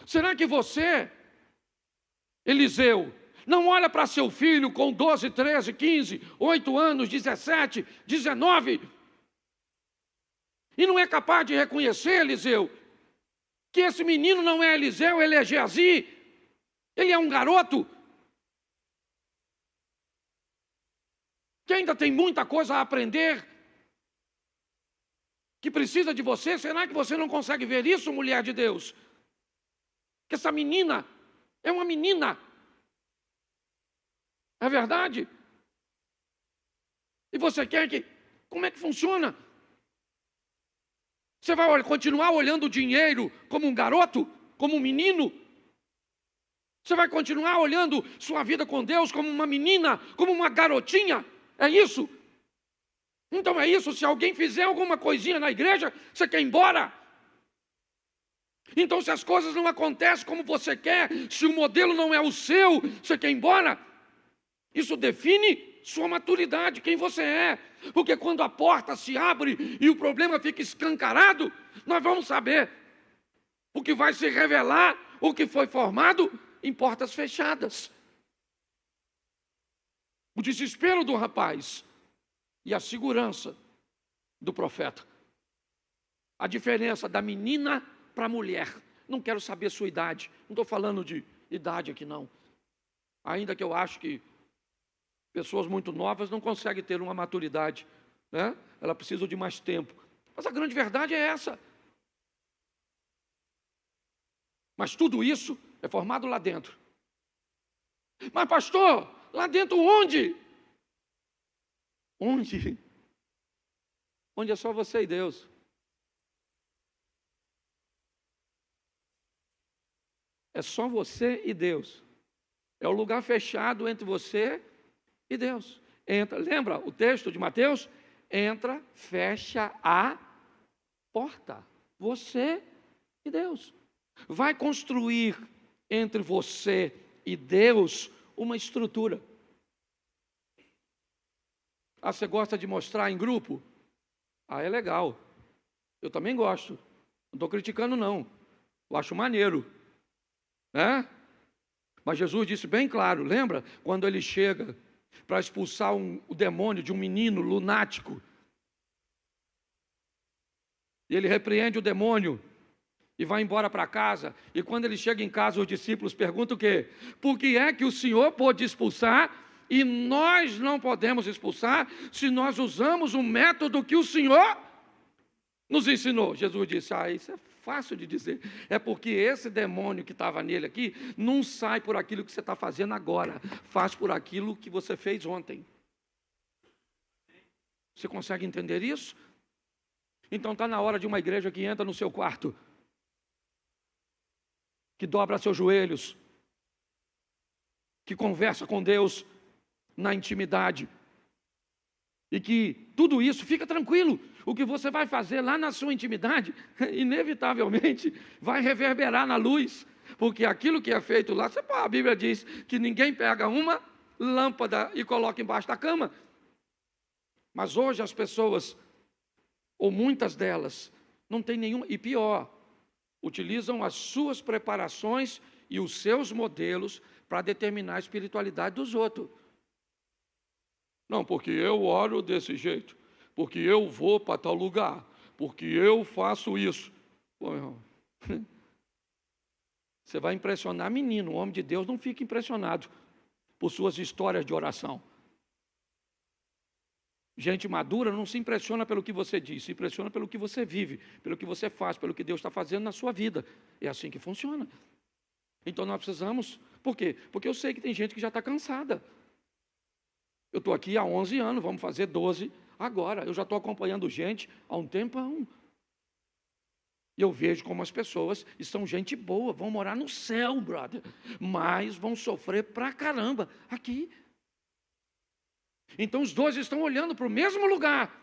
Será que você, Eliseu, não olha para seu filho com 12, 13, 15, 8 anos, 17, 19, e não é capaz de reconhecer, Eliseu, que esse menino não é Eliseu, ele é Geazi, ele é um garoto, que ainda tem muita coisa a aprender, que precisa de você? Será que você não consegue ver isso, mulher de Deus? Que essa menina é uma menina. É verdade? E você quer que... Como é que funciona? Você vai continuar olhando o dinheiro como um garoto? Como um menino? Você vai continuar olhando sua vida com Deus como uma menina? Como uma garotinha? É isso? Então é isso. Se alguém fizer alguma coisinha na igreja, você quer ir embora? Então se as coisas não acontecem como você quer, se o modelo não é o seu, você quer ir embora? Isso define sua maturidade, quem você é. Porque quando a porta se abre e o problema fica escancarado, nós vamos saber o que vai se revelar, o que foi formado em portas fechadas. O desespero do rapaz e a segurança do profeta. A diferença da menina para a mulher. Não quero saber sua idade. Não estou falando de idade aqui, não. Ainda que eu acho que pessoas muito novas não conseguem ter uma maturidade, né? Elas precisam de mais tempo. Mas a grande verdade é essa. Mas tudo isso é formado lá dentro. Mas pastor, lá dentro onde? Onde? Onde é só você e Deus. É só você e Deus. É o lugar fechado entre você e Deus. Entra, lembra o texto de Mateus? Entra, fecha a porta. Você e Deus. Vai construir entre você e Deus uma estrutura. Ah, você gosta de mostrar em grupo? Ah, é legal. Eu também gosto. Não estou criticando, não. Eu acho maneiro. Né? Mas Jesus disse bem claro, lembra? Quando ele chega para expulsar o demônio de um menino lunático. E ele repreende o demônio e vai embora para casa. E quando ele chega em casa, os discípulos perguntam o quê? Por que é que o Senhor pôde expulsar e nós não podemos expulsar se nós usamos o método que o Senhor nos ensinou? Jesus disse, isso é fácil de dizer. É porque esse demônio que estava nele aqui não sai por aquilo que você está fazendo agora. Faz por aquilo que você fez ontem. Você consegue entender isso? Então está na hora de uma igreja que entra no seu quarto, que dobra seus joelhos, que conversa com Deus na intimidade, e que tudo isso, fica tranquilo, o que você vai fazer lá na sua intimidade, inevitavelmente vai reverberar na luz, porque aquilo que é feito lá, a Bíblia diz que ninguém pega uma lâmpada e coloca embaixo da cama. Mas hoje as pessoas, ou muitas delas, Não tem nenhum, e pior, utilizam as suas preparações e os seus modelos para determinar a espiritualidade dos outros. Não, porque eu oro desse jeito, porque eu vou para tal lugar, porque eu faço isso. Pô, irmão, você vai impressionar menino, o homem de Deus não fica impressionado por suas histórias de oração. Gente madura não se impressiona pelo que você diz, se impressiona pelo que você vive, pelo que você faz, pelo que Deus está fazendo na sua vida. É assim que funciona. Então nós precisamos, por quê? Porque eu sei que tem gente que já está cansada. Eu estou aqui há 11 anos, vamos fazer 12 agora. Eu já estou acompanhando gente há um tempão. E eu vejo como as pessoas são gente boa, vão morar no céu, brother, mas vão sofrer pra caramba aqui. Então os dois estão olhando para o mesmo lugar.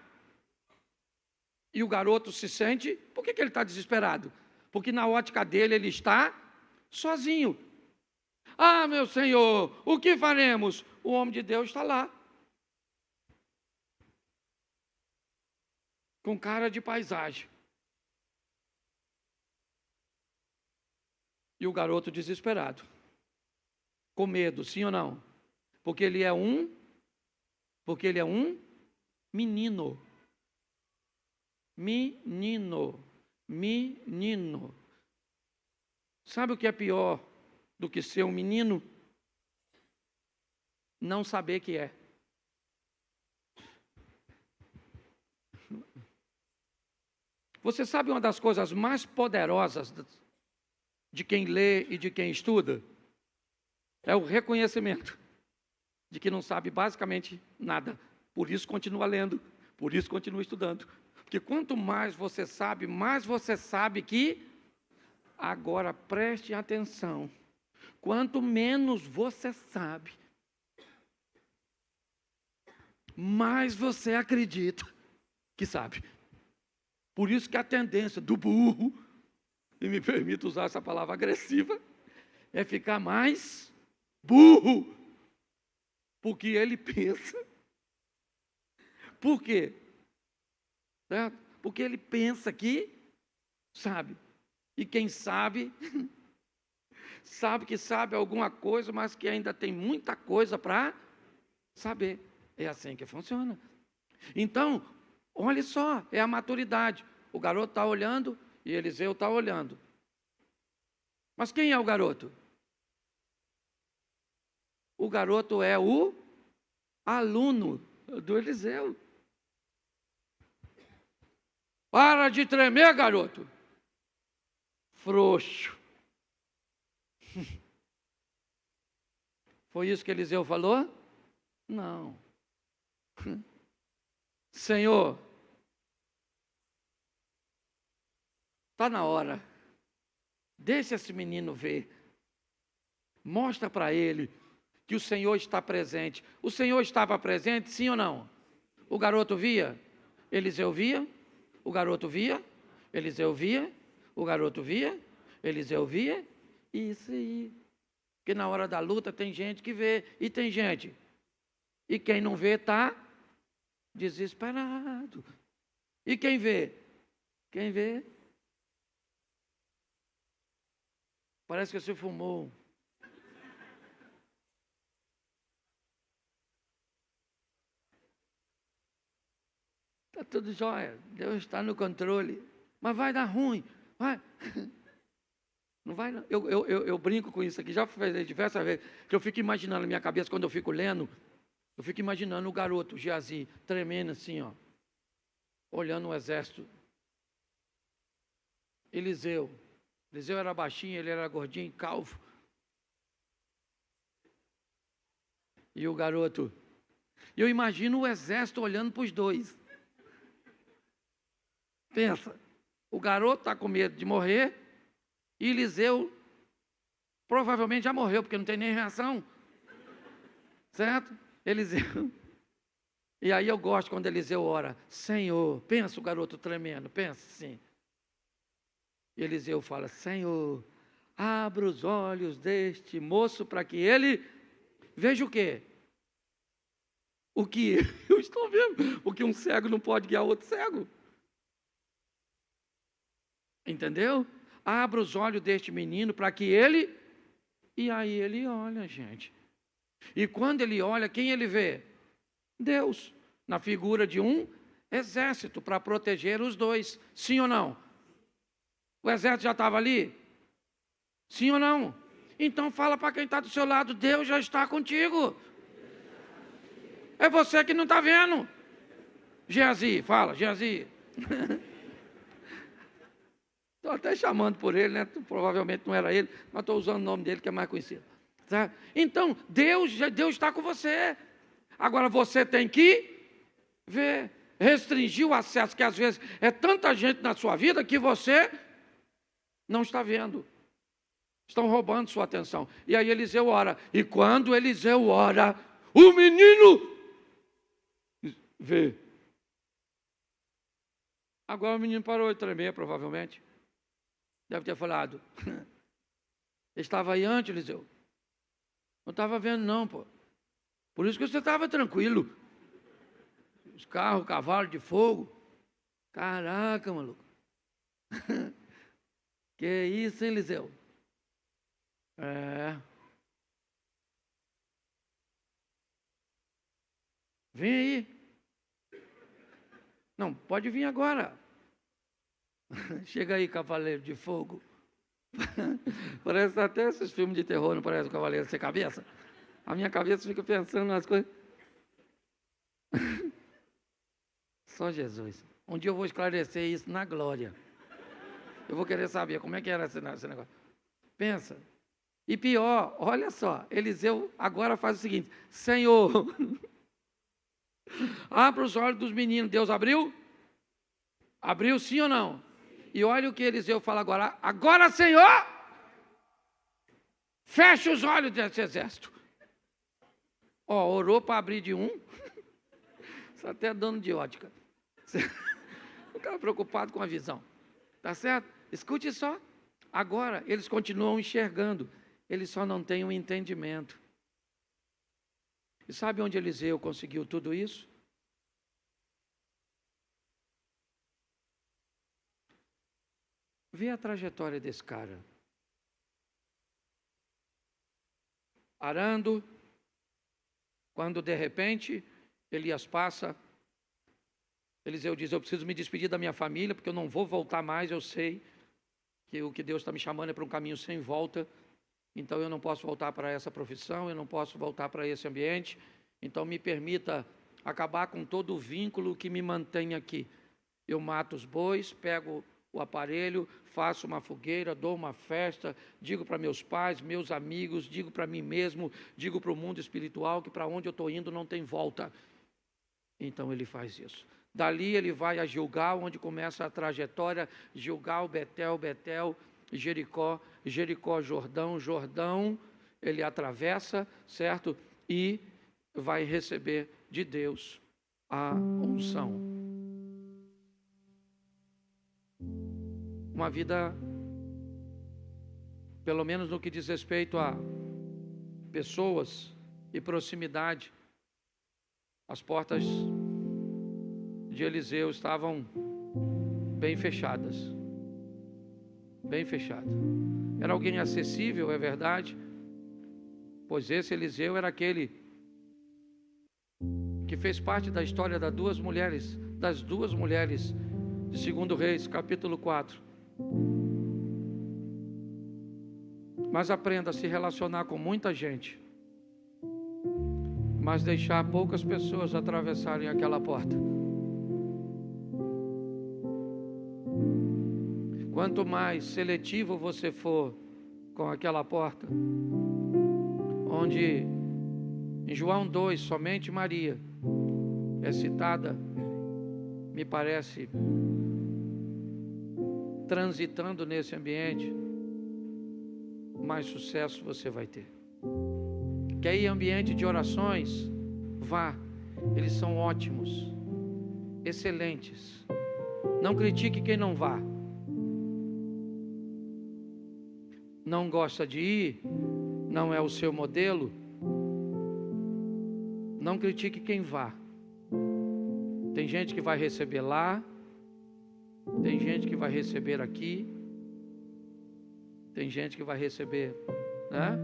E o garoto se sente, por que ele está desesperado? Porque na ótica dele ele está sozinho. Ah, meu Senhor, o que faremos? O homem de Deus está lá. Com cara de paisagem. E o garoto desesperado. Com medo, sim ou não? Porque ele é um menino. Menino. Sabe o que é pior do que ser um menino? Não saber que é. Você sabe uma das coisas mais poderosas de quem lê e de quem estuda? É o reconhecimento de que não sabe basicamente nada. Por isso continua lendo, por isso continua estudando. Porque quanto mais você sabe que, agora preste atenção, quanto menos você sabe, mais você acredita que sabe. Por isso que a tendência do burro, e me permito usar essa palavra agressiva, é ficar mais burro, porque ele pensa. Por quê? Certo? Porque ele pensa que sabe. E quem sabe, sabe que sabe alguma coisa, mas que ainda tem muita coisa para saber. É assim que funciona. Então, olha só, é a maturidade. O garoto está olhando e Eliseu está olhando. Mas quem é o garoto? O garoto é o aluno do Eliseu. Para de tremer, garoto. Frouxo. Foi isso que Eliseu falou? Não. Senhor, está na hora. Deixa esse menino ver. Mostra para ele que o Senhor está presente. O Senhor estava presente, sim ou não? O garoto via? Eliseu via? O garoto via? Eliseu via? O garoto via? Eliseu via? Isso aí. Porque na hora da luta tem gente que vê e tem gente. E quem não vê está desesperado. E quem vê? Quem vê? Parece que você fumou. Está tudo jóia. Deus está no controle. Mas vai dar ruim. Vai. Não vai, não. Eu brinco com isso aqui, já fiz diversas vezes, que eu fico imaginando na minha cabeça, quando eu fico lendo, eu fico imaginando o garoto, Geazi, tremendo assim, ó, olhando o exército. Eliseu era baixinho, ele era gordinho, calvo. E o garoto, eu imagino o exército olhando para os dois. Pensa, o garoto está com medo de morrer, e Eliseu provavelmente já morreu, porque não tem nem reação. Certo? Eliseu. E aí eu gosto quando Eliseu ora, Senhor, pensa o garoto tremendo, pensa assim. E Eliseu fala, Senhor, abra os olhos deste moço para que ele veja o quê? O que eu estou vendo, o que um cego não pode guiar outro cego. Entendeu? Abra os olhos deste menino para que ele... E aí ele olha, gente. E quando ele olha, quem ele vê? Deus, na figura de um exército para proteger os dois. Sim ou não? O exército já estava ali? Sim ou não? Então fala para quem está do seu lado, Deus já está contigo. É você que não está vendo. Geazi, fala, Geazi. Estou até chamando por ele, né? Provavelmente não era ele, mas estou usando o nome dele que é mais conhecido. Tá? Então, Deus está com você. Agora você tem que ver, restringir o acesso, que às vezes é tanta gente na sua vida que você não está vendo. Estão roubando sua atenção. E aí Eliseu ora. E quando Eliseu ora, o menino vê. Agora o menino parou de tremer, provavelmente. Deve ter falado. Estava aí antes, Eliseu. Não estava vendo não, pô. Por isso que você estava tranquilo. Os carros, cavalo de fogo. Caraca, maluco. Que isso, hein, Eliseu? Vem aí. Não, pode vir agora. Chega aí, cavaleiro de fogo. Parece até esses filmes de terror, não parece o cavaleiro sem cabeça? A minha cabeça fica pensando nas coisas. Só Jesus. Um dia eu vou esclarecer isso na glória. Eu vou querer saber como é que era esse negócio. Pensa. E pior, olha só, Eliseu agora faz o seguinte: Senhor, abra os olhos dos meninos. Deus abriu? Abriu sim ou não? E olha o que Eliseu fala agora. Agora, Senhor, fecha os olhos desse exército. Ó, orou para abrir de um. Isso até é dono de ótica. O cara preocupado com a visão. Tá certo? Escute só. Agora, eles continuam enxergando. Eles só não têm um entendimento. E sabe onde Eliseu conseguiu tudo isso? Vê a trajetória desse cara. Arando, quando de repente Elias passa, Eliseu diz: eu preciso me despedir da minha família, porque eu não vou voltar mais, eu sei que o que Deus está me chamando é para um caminho sem volta, então eu não posso voltar para essa profissão, eu não posso voltar para esse ambiente, então me permita acabar com todo o vínculo que me mantém aqui. Eu mato os bois, pego o aparelho, faço uma fogueira, dou uma festa, digo para meus pais, meus amigos, digo para mim mesmo, digo para o mundo espiritual que para onde eu estou indo não tem volta. Então ele faz isso. Dali ele vai a Gilgal, onde começa a trajetória, Gilgal, Betel, Betel, Jericó, Jericó, Jordão, Jordão, ele atravessa, certo? E vai receber de Deus a unção. Uma vida, pelo menos no que diz respeito a pessoas e proximidade, as portas de Eliseu estavam bem fechadas. Bem fechadas. Era alguém acessível, é verdade, pois esse Eliseu era aquele que fez parte da história das duas mulheres de 2 Reis, capítulo 4. Mas aprenda a se relacionar com muita gente, mas deixar poucas pessoas atravessarem aquela porta. Quanto mais seletivo você for com aquela porta, onde em João 2 somente Maria é citada, me parece, transitando nesse ambiente, mais sucesso você vai ter. Quer ir em ambiente de orações? Vá, eles são ótimos, excelentes. Não critique quem não vá. Não gosta de ir, não é o seu modelo, não critique quem vá. Tem gente que vai receber lá, tem gente que vai receber aqui, Tem gente que vai receber, né?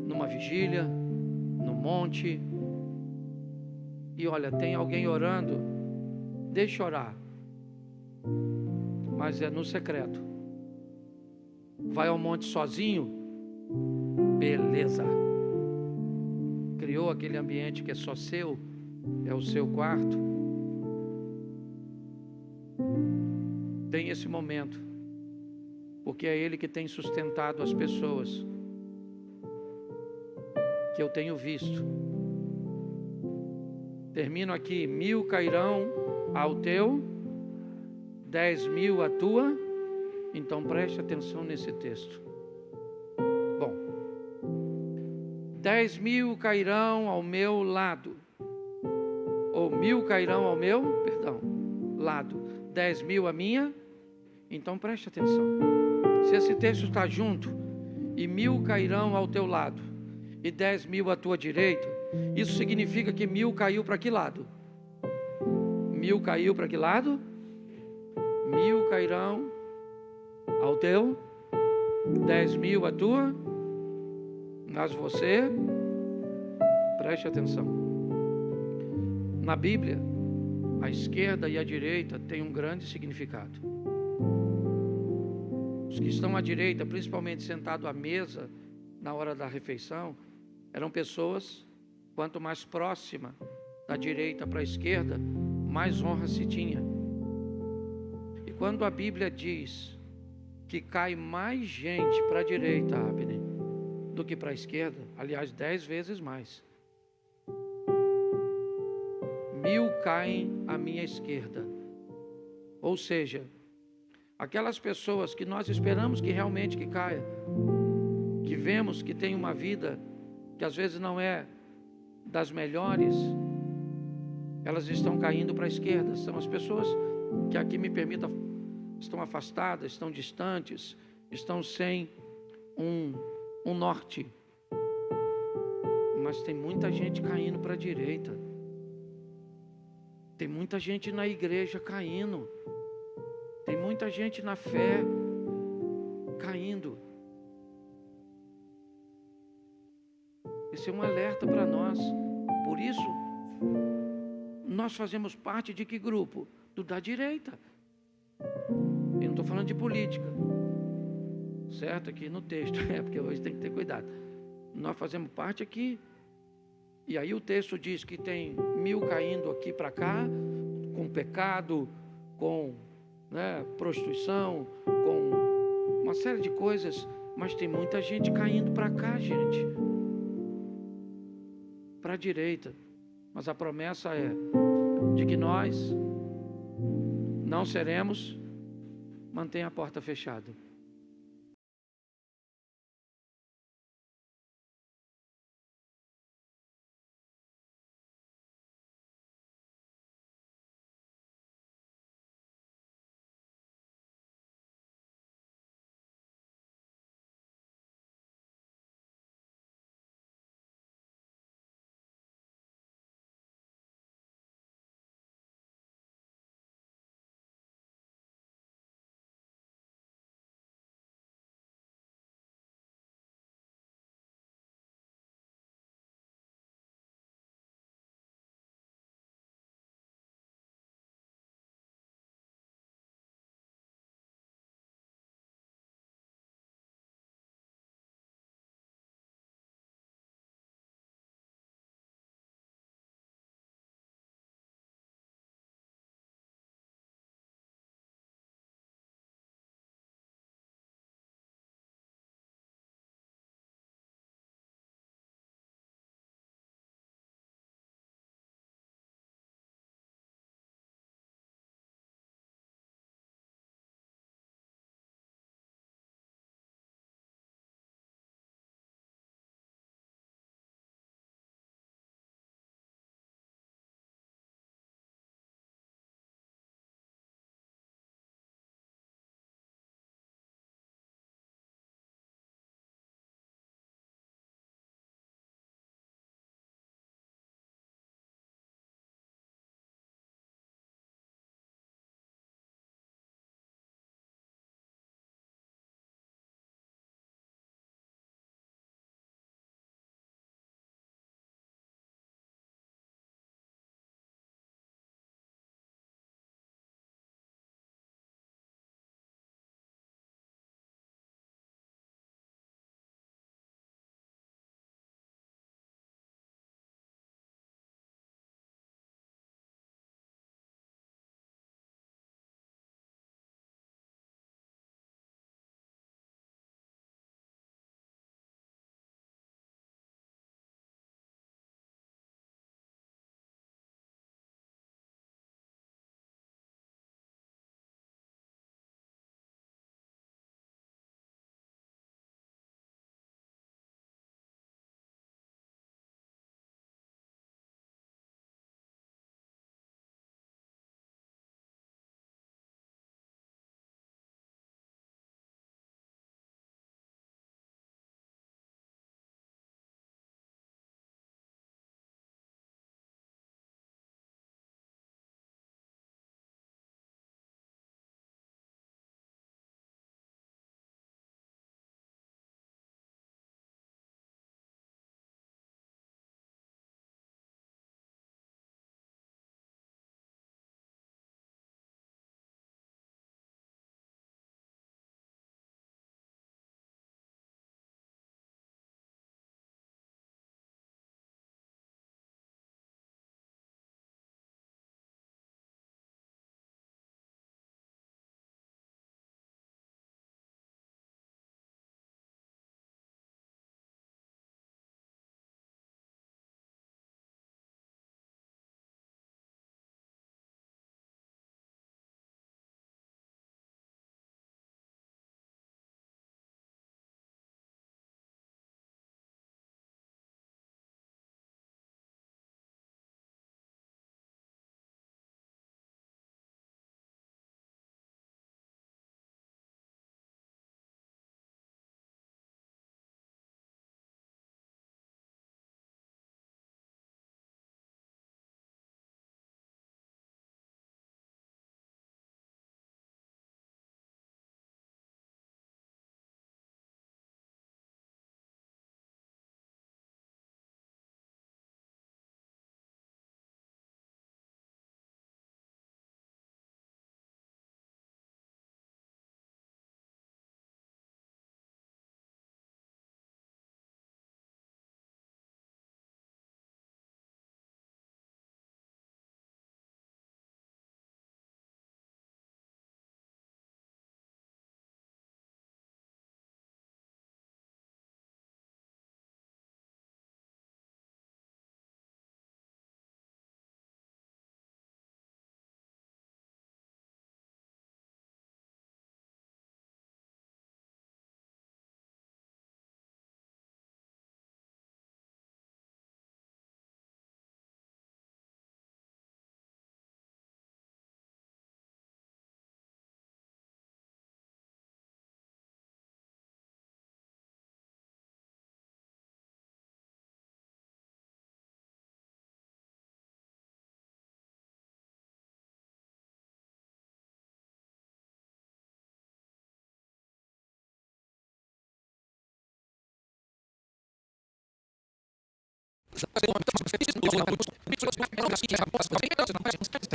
Numa vigília, no monte. E olha, tem alguém orando, deixa orar, mas é no secreto. Vai ao monte sozinho, beleza. Criou aquele ambiente que é só seu, é o seu quarto. Tem esse momento, porque é Ele que tem sustentado as pessoas, que eu tenho visto. Termino aqui: 1000 cairão ao teu, 10.000 à tua. Então preste atenção nesse texto. Bom, 10.000 cairão ao meu lado, ou 1000 cairão ao meu, lado, 10.000 a minha. Então preste atenção. Se esse texto está junto, e 1000 cairão ao teu lado, e 10.000 à tua direita, isso significa que 1000 caiu para que lado? 1000 caiu para que lado? 1000 cairão ao teu, 10.000 à tua, mas você, preste atenção. Na Bíblia, a esquerda e a direita têm um grande significado. Os que estão à direita, principalmente sentados à mesa na hora da refeição, eram pessoas, quanto mais próxima da direita para a esquerda, mais honra se tinha. E quando a Bíblia diz que cai mais gente para a direita, Abner, do que para a esquerda, aliás, 10 vezes mais. 1000 caem à minha esquerda. Ou seja, aquelas pessoas que nós esperamos que realmente que caia, que vemos que tem uma vida que às vezes não é das melhores, elas estão caindo para a esquerda. São as pessoas que, aqui me permita, estão afastadas, estão distantes, estão sem um norte. Mas tem muita gente caindo para a direita. Tem muita gente na igreja caindo. Tem muita gente na fé caindo. Esse é um alerta para nós. Por isso, nós fazemos parte de que grupo? Do da direita. Eu não estou falando de política, certo? Aqui no texto, porque hoje tem que ter cuidado. Nós fazemos parte aqui. E aí o texto diz que tem 1000 caindo aqui para cá, com pecado, com prostituição, com uma série de coisas. Mas tem muita gente caindo para cá, gente, para a direita. Mas a promessa é de que nós não seremos. Mantenha a porta fechada.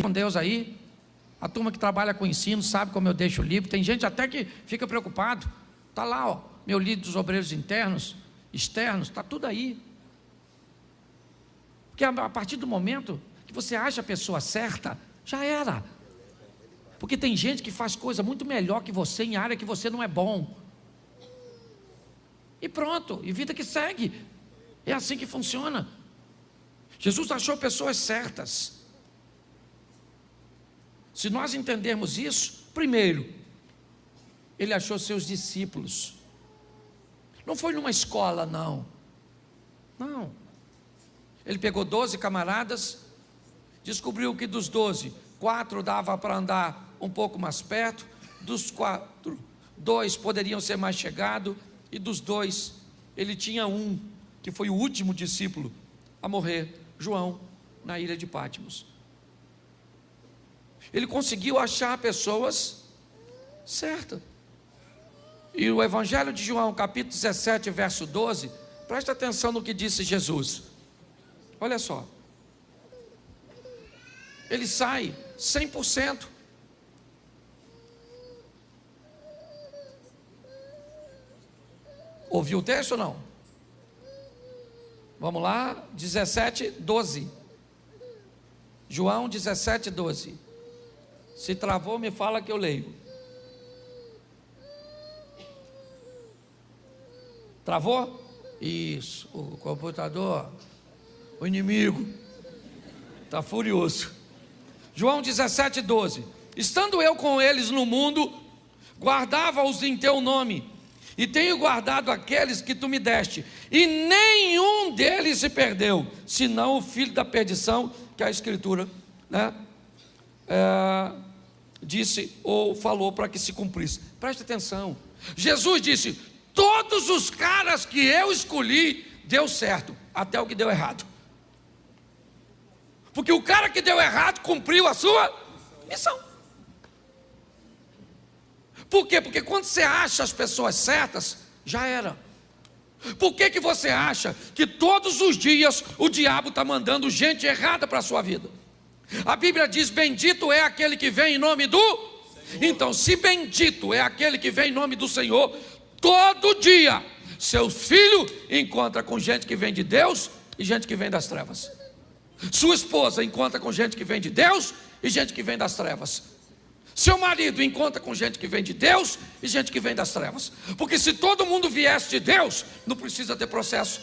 Com Deus aí, a turma que trabalha com ensino sabe como eu deixo o livro. Tem gente até que fica preocupado. Está lá, ó, meu livro dos obreiros internos, externos, está tudo aí. Porque a partir do momento que você acha a pessoa certa, já era. Porque tem gente que faz coisa muito melhor que você em área que você não é bom. E pronto, e vida que segue. É assim que funciona. Jesus achou pessoas certas. Se nós entendermos isso, primeiro, ele achou seus discípulos. Não foi numa escola, não. Não. Ele pegou 12 camaradas, descobriu que dos 12, 4 dava para andar um pouco mais perto, dos 4, 2 poderiam ser mais chegados, e dos 2, ele tinha um, que foi o último discípulo a morrer, João, na ilha de Patmos. Ele conseguiu achar pessoas certas. E o Evangelho de João, capítulo 17, verso 12, presta atenção no que disse Jesus. Olha só. Ele sai 100%. Ouviu o texto ou não? Vamos lá, 17, 12. João 17, 12. Se travou, me fala que eu leio. Travou? Isso, o computador, o inimigo, está furioso. João 17, 12. Estando eu com eles no mundo, guardava-os em teu nome, e tenho guardado aqueles que tu me deste, e nenhum deles se perdeu, senão o filho da perdição, que a Escritura, disse ou falou para que se cumprisse. Preste atenção, Jesus disse: todos os caras que eu escolhi, deu certo, até o que deu errado. Porque o cara que deu errado cumpriu a sua missão. Por quê? Porque quando você acha as pessoas certas, já era. Por que você acha que todos os dias o diabo está mandando gente errada para a sua vida? A Bíblia diz: bendito é aquele que vem em nome do Senhor. Então, se bendito é aquele que vem em nome do Senhor, todo dia seu filho encontra com gente que vem de Deus e gente que vem das trevas. Sua esposa encontra com gente que vem de Deus e gente que vem das trevas. Seu marido encontra com gente que vem de Deus e gente que vem das trevas. Porque se todo mundo viesse de Deus, não precisa ter processo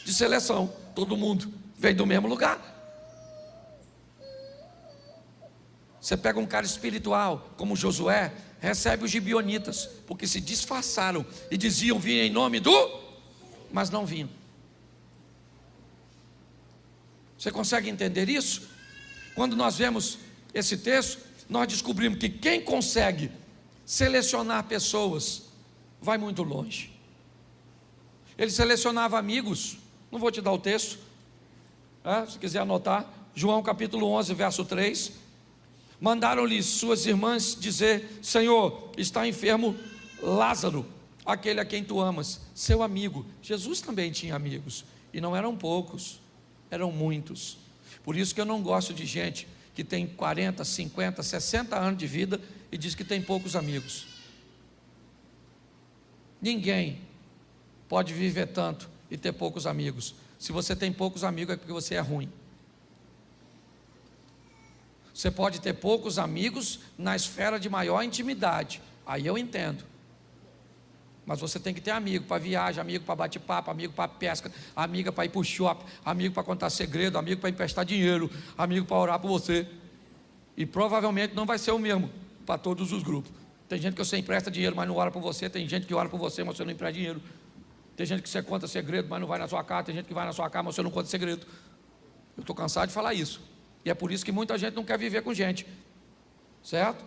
de seleção. Todo mundo vem do mesmo lugar. Você pega um cara espiritual como Josué, recebe os gibeonitas, porque se disfarçaram e diziam vir em nome do, mas não vinham. Você consegue entender isso? Quando nós vemos esse texto, nós descobrimos que quem consegue selecionar pessoas vai muito longe. Ele selecionava amigos. Não vou te dar o texto, se quiser anotar. João capítulo 11, verso 3. Mandaram-lhe suas irmãs dizer: Senhor, está enfermo Lázaro, aquele a quem tu amas, seu amigo. Jesus também tinha amigos, e não eram poucos, eram muitos. Por isso que eu não gosto de gente que tem 40, 50, 60 anos de vida e diz que tem poucos amigos. Ninguém pode viver tanto e ter poucos amigos. Se você tem poucos amigos é porque você é ruim. Você pode ter poucos amigos na esfera de maior intimidade, aí eu entendo. Mas você tem que ter amigo para viagem, amigo para bate-papo, amigo para pesca, amiga para ir para o shopping, amigo para contar segredo, amigo para emprestar dinheiro, amigo para orar por você. E provavelmente não vai ser o mesmo para todos os grupos. Tem gente que você empresta dinheiro, mas não ora por você. Tem gente que ora por você, mas você não empresta dinheiro. Tem gente que você conta segredo, mas não vai na sua casa. Tem gente que vai na sua casa, mas você não conta segredo. Eu estou cansado de falar isso. E é por isso que muita gente não quer viver com gente. Certo?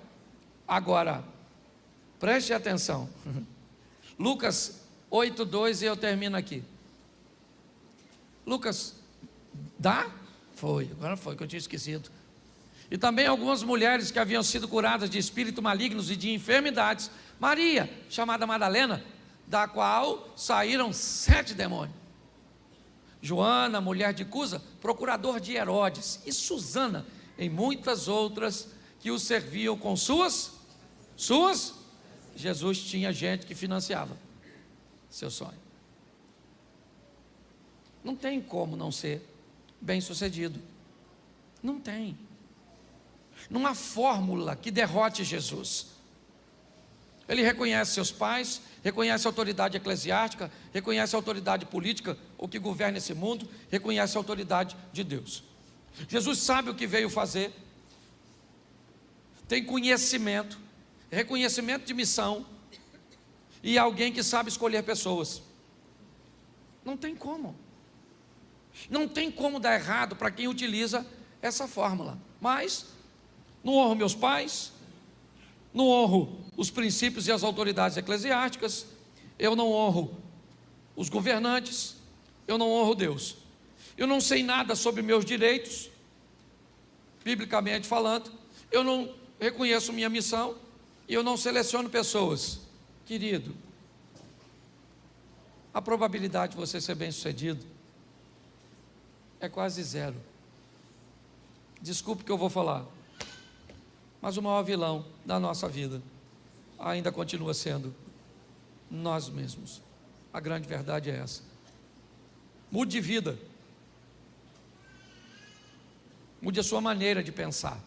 Agora, preste atenção. Lucas 8:2 e eu termino aqui. Lucas, dá? Foi, agora foi que eu tinha esquecido. E também algumas mulheres que haviam sido curadas de espíritos malignos e de enfermidades. Maria, chamada Madalena, da qual saíram 7 demônios. Joana, mulher de Cusa, procurador de Herodes, e Susana, em muitas outras que o serviam com suas. Jesus tinha gente que financiava seu sonho. Não tem como não ser bem-sucedido. Não tem. Não há fórmula que derrote Jesus. Ele reconhece seus pais, reconhece a autoridade eclesiástica, reconhece a autoridade política, o que governa esse mundo, reconhece a autoridade de Deus. Jesus sabe o que veio fazer, tem conhecimento, reconhecimento de missão, e alguém que sabe escolher pessoas. Não tem como. Não tem como dar errado para quem utiliza essa fórmula. Mas não honro meus pais, não honro os princípios e as autoridades eclesiásticas, eu não honro os governantes, eu não honro Deus. Eu não sei nada sobre meus direitos, biblicamente falando, eu não reconheço minha missão e eu não seleciono pessoas. Querido, a probabilidade de você ser bem-sucedido é quase zero. Desculpe o que eu vou falar, mas o maior vilão da nossa vida ainda continua sendo nós mesmos. A grande verdade é essa. Mude de vida, mude a sua maneira de pensar,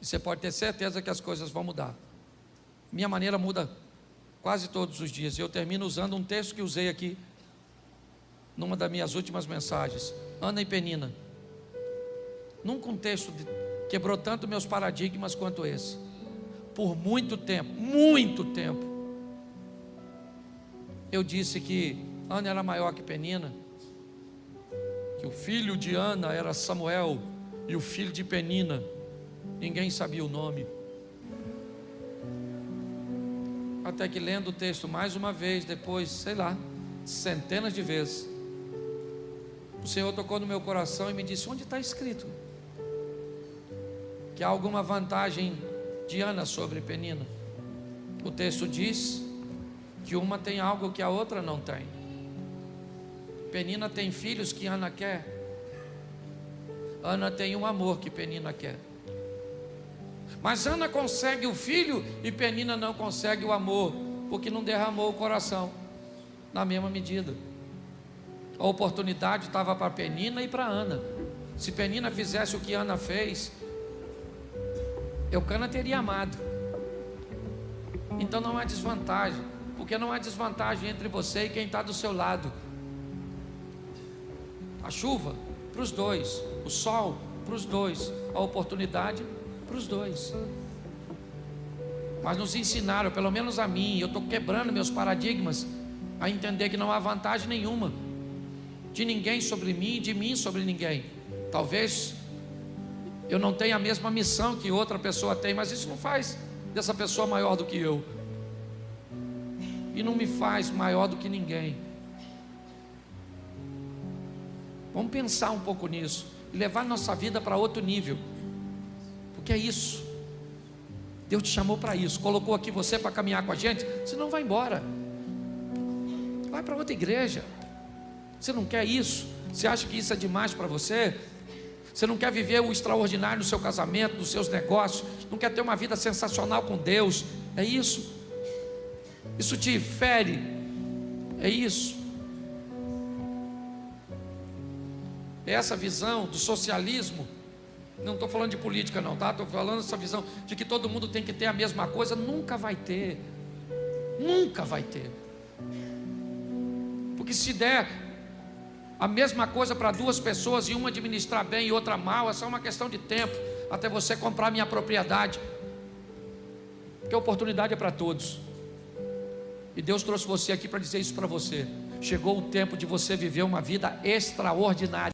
e você pode ter certeza que as coisas vão mudar. Minha maneira muda quase todos os dias, e eu termino usando um texto que usei aqui numa das minhas últimas mensagens. Ana e Penina. Nunca um texto quebrou tanto meus paradigmas quanto esse. Por muito tempo, eu disse que Ana era maior que Penina, que o filho de Ana era Samuel, e o filho de Penina, ninguém sabia o nome. Até que, lendo o texto mais uma vez, depois, sei lá, centenas de vezes, o Senhor tocou no meu coração e me disse: onde está escrito que há alguma vantagem de Ana sobre Penina? O texto diz que uma tem algo que a outra não tem. Penina tem filhos que Ana quer. Ana tem um amor que Penina quer. Mas Ana consegue o filho e Penina não consegue o amor, porque não derramou o coração na mesma medida. A oportunidade estava para Penina e para Ana. Se Penina fizesse o que Ana fez, Eucana teria amado. Então não há desvantagem, porque não há desvantagem entre você e quem está do seu lado. A chuva para os dois, o sol para os dois, a oportunidade para os dois. Mas nos ensinaram, pelo menos a mim, eu estou quebrando meus paradigmas, a entender que não há vantagem nenhuma de ninguém sobre mim, de mim sobre ninguém. Talvez eu não tenha a mesma missão que outra pessoa tem, mas isso não faz dessa pessoa maior do que eu, e não me faz maior do que ninguém. Vamos pensar um pouco nisso e levar nossa vida para outro nível, porque é isso. Deus te chamou para isso, colocou aqui você para caminhar com a gente. Você não vai embora, vai para outra igreja. Você não quer isso? Você acha que isso é demais para você? Você não quer viver o extraordinário no seu casamento, nos seus negócios? Não quer ter uma vida sensacional com Deus? É isso? Isso te fere? É isso? É essa visão do socialismo? Não estou falando de política não, tá? Estou falando dessa visão de que todo mundo tem que ter a mesma coisa. Nunca vai ter. Nunca vai ter. Porque se der a mesma coisa para duas pessoas e uma administrar bem e outra mal, é só uma questão de tempo até você comprar minha propriedade, porque a oportunidade é para todos. E Deus trouxe você aqui para dizer isso para você. Chegou o tempo de você viver uma vida extraordinária.